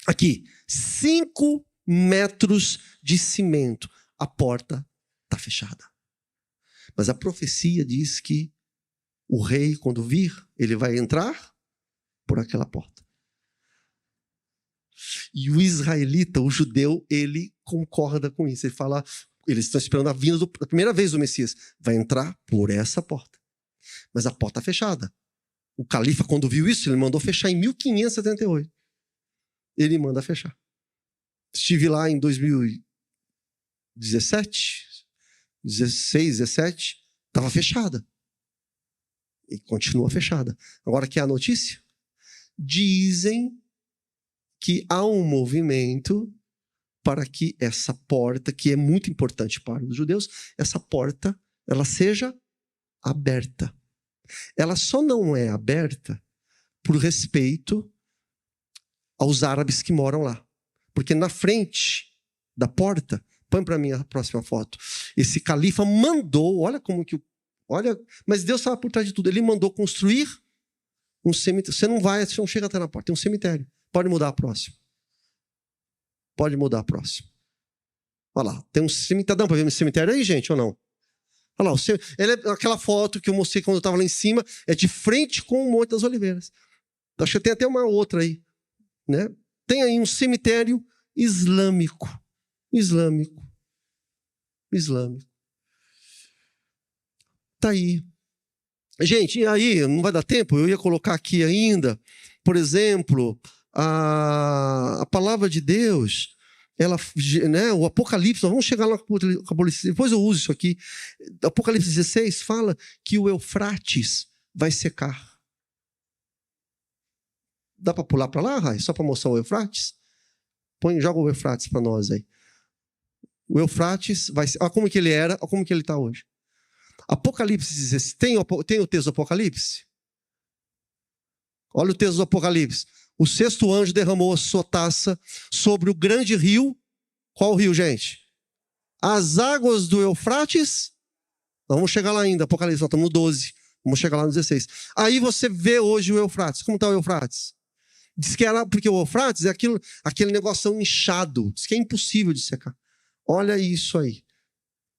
Aqui, 5 metros de cimento. A porta está fechada. Mas a profecia diz que o rei, quando vir, ele vai entrar por aquela porta. E o israelita, o judeu, ele concorda com isso. Ele fala, eles estão esperando a vinda da primeira vez do Messias. Vai entrar por essa porta. Mas a porta está fechada. O califa, quando viu isso, ele mandou fechar em 1578. Ele manda fechar. Estive lá em 2017, 16, 17, estava fechada. E continua fechada. Agora, que é a notícia? Dizem que há um movimento para que essa porta, que é muito importante para os judeus, essa porta, ela seja aberta. Ela só não é aberta por respeito aos árabes que moram lá. Porque na frente da porta, põe para mim a próxima foto, esse califa mandou, olha como que, olha, mas Deus estava por trás de tudo, ele mandou construir um cemitério. Você não chega até na porta, tem um cemitério. Pode mudar a próxima. Pode mudar a próxima. Olha lá, tem um cemitério. Dá para ver um cemitério aí, gente, ou não? Olha lá, aquela foto que eu mostrei quando eu estava lá em cima, é de frente com o Monte das Oliveiras. Acho que tem até uma outra aí, né? Tem aí um cemitério islâmico. Islâmico. Tá aí. Gente, e aí, não vai dar tempo? Eu ia colocar aqui ainda, por exemplo, a palavra de Deus, ela, né, o Apocalipse, nós vamos chegar lá no Apocalipse, depois eu uso isso aqui. Apocalipse 16 fala que o Eufrates vai secar. Dá para pular para lá, Rai? Só para mostrar o Eufrates? Joga o Eufrates para nós aí. O Eufrates vai ser... Olha como que ele era, olha como que ele está hoje. Apocalipse 16. Tem o texto do Apocalipse? Olha o texto do Apocalipse. O sexto anjo derramou a sua taça sobre o grande rio. Qual rio, gente? As águas do Eufrates. Não, vamos chegar lá ainda, Apocalipse, nós estamos no 12. Vamos chegar lá no 16. Aí você vê hoje o Eufrates. Como está o Eufrates? Diz que era, porque o Eufrates é aquele negócio inchado. Diz que é impossível de secar. Olha isso aí.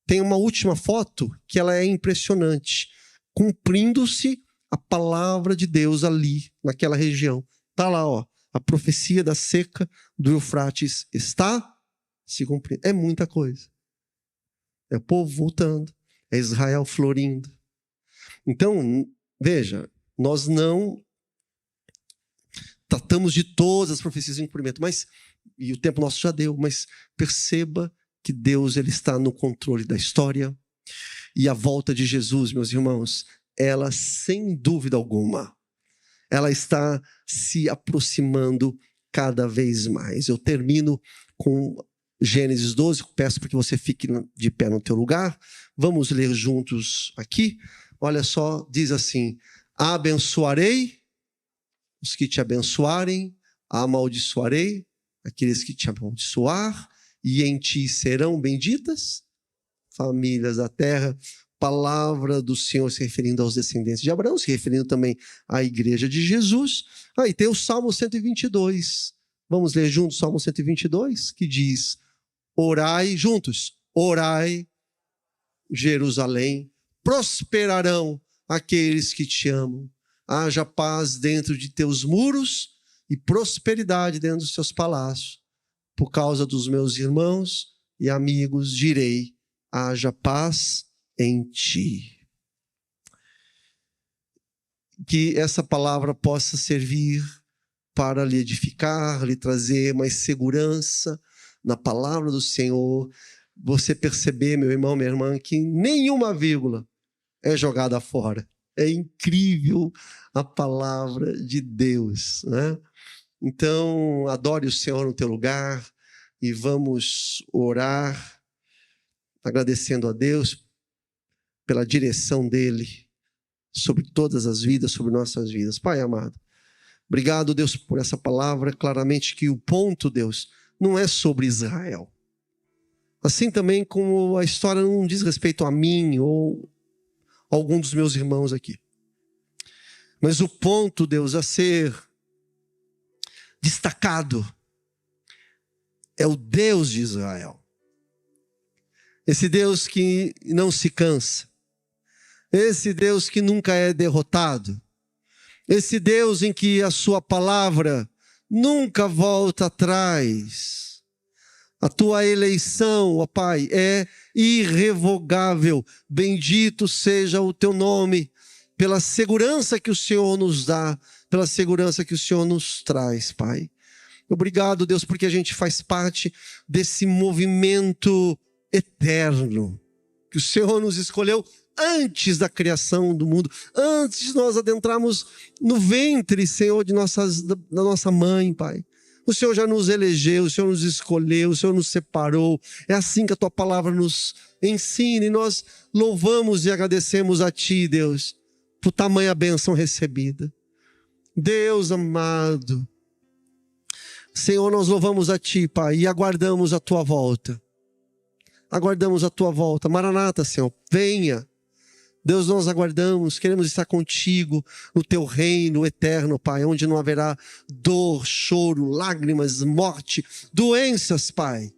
Tem uma última foto que ela é impressionante. Cumprindo-se a palavra de Deus ali, naquela região. Está lá, ó. A profecia da seca do Eufrates está se cumprindo. É muita coisa. É o povo voltando. É Israel florindo. Então, veja, nós não tratamos de todas as profecias em cumprimento, e o tempo nosso já deu, mas perceba que Deus ele está no controle da história, e a volta de Jesus, meus irmãos, ela, sem dúvida alguma, ela está se aproximando cada vez mais. Eu termino com Gênesis 12, peço para que você fique de pé no teu lugar, vamos ler juntos aqui. Olha só, diz assim: abençoarei os que te abençoarem, amaldiçoarei aqueles que te amaldiçoar, e em ti serão benditas famílias da terra. Palavra do Senhor se referindo aos descendentes de Abraão, se referindo também à igreja de Jesus. Aí tem o Salmo 122. Vamos ler juntos o Salmo 122, que diz: orai juntos, orai Jerusalém, prosperarão aqueles que te amam. Haja paz dentro de teus muros e prosperidade dentro dos teus palácios. Por causa dos meus irmãos e amigos, direi: haja paz em ti. Que essa palavra possa servir para lhe edificar, lhe trazer mais segurança na palavra do Senhor. Você perceber, meu irmão, minha irmã, que nenhuma vírgula é jogada fora. É incrível a palavra de Deus, né? Então, adore o Senhor no teu lugar e vamos orar, agradecendo a Deus pela direção dEle sobre todas as vidas, sobre nossas vidas. Pai amado, obrigado, Deus, por essa palavra. Claramente que o ponto, Deus, não é sobre Israel. Assim também como a história não diz respeito a mim ou algum dos meus irmãos aqui. Mas o ponto, Deus, a ser destacado é o Deus de Israel. Esse Deus que não se cansa. Esse Deus que nunca é derrotado. Esse Deus em que a sua palavra nunca volta atrás. A tua eleição, ó Pai, é irrevogável. Bendito seja o teu nome, pela segurança que o Senhor nos dá, pela segurança que o Senhor nos traz, Pai. Obrigado, Deus, porque a gente faz parte desse movimento eterno, que o Senhor nos escolheu antes da criação do mundo, antes de nós adentrarmos no ventre, Senhor, da nossa mãe, Pai. O Senhor já nos elegeu, o Senhor nos escolheu, o Senhor nos separou. É assim que a tua palavra nos ensina, e nós louvamos e agradecemos a ti, Deus, por tamanha bênção recebida. Deus amado, Senhor, nós louvamos a ti, Pai, e aguardamos a tua volta. Aguardamos a tua volta. Maranata, Senhor, venha. Deus, nós aguardamos, queremos estar contigo no teu reino eterno, Pai, onde não haverá dor, choro, lágrimas, morte, doenças, Pai.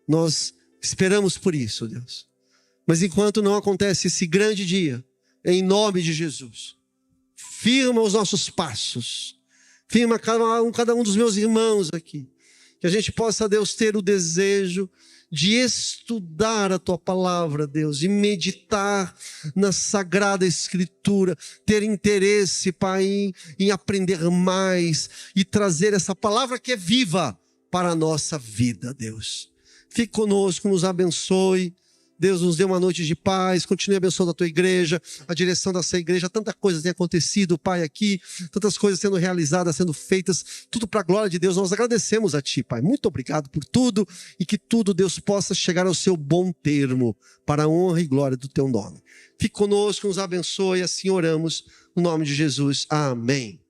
Nós esperamos por isso, Deus. Mas enquanto não acontece esse grande dia, em nome de Jesus, firma os nossos passos, firma cada um dos meus irmãos aqui, que a gente possa, Deus, ter o desejo de estudar a tua palavra, Deus, e meditar na Sagrada Escritura, ter interesse, Pai, em aprender mais e trazer essa palavra que é viva para a nossa vida, Deus. Fique conosco, nos abençoe, Deus nos dê uma noite de paz, continue abençoando a tua igreja, a direção dessa igreja, tanta coisa tem acontecido, Pai, aqui, tantas coisas sendo realizadas, sendo feitas, tudo para a glória de Deus. Nós agradecemos a Ti, Pai, muito obrigado por tudo e que tudo, Deus, possa chegar ao seu bom termo, para a honra e glória do Teu nome. Fique conosco, nos abençoe, assim oramos, no nome de Jesus, amém.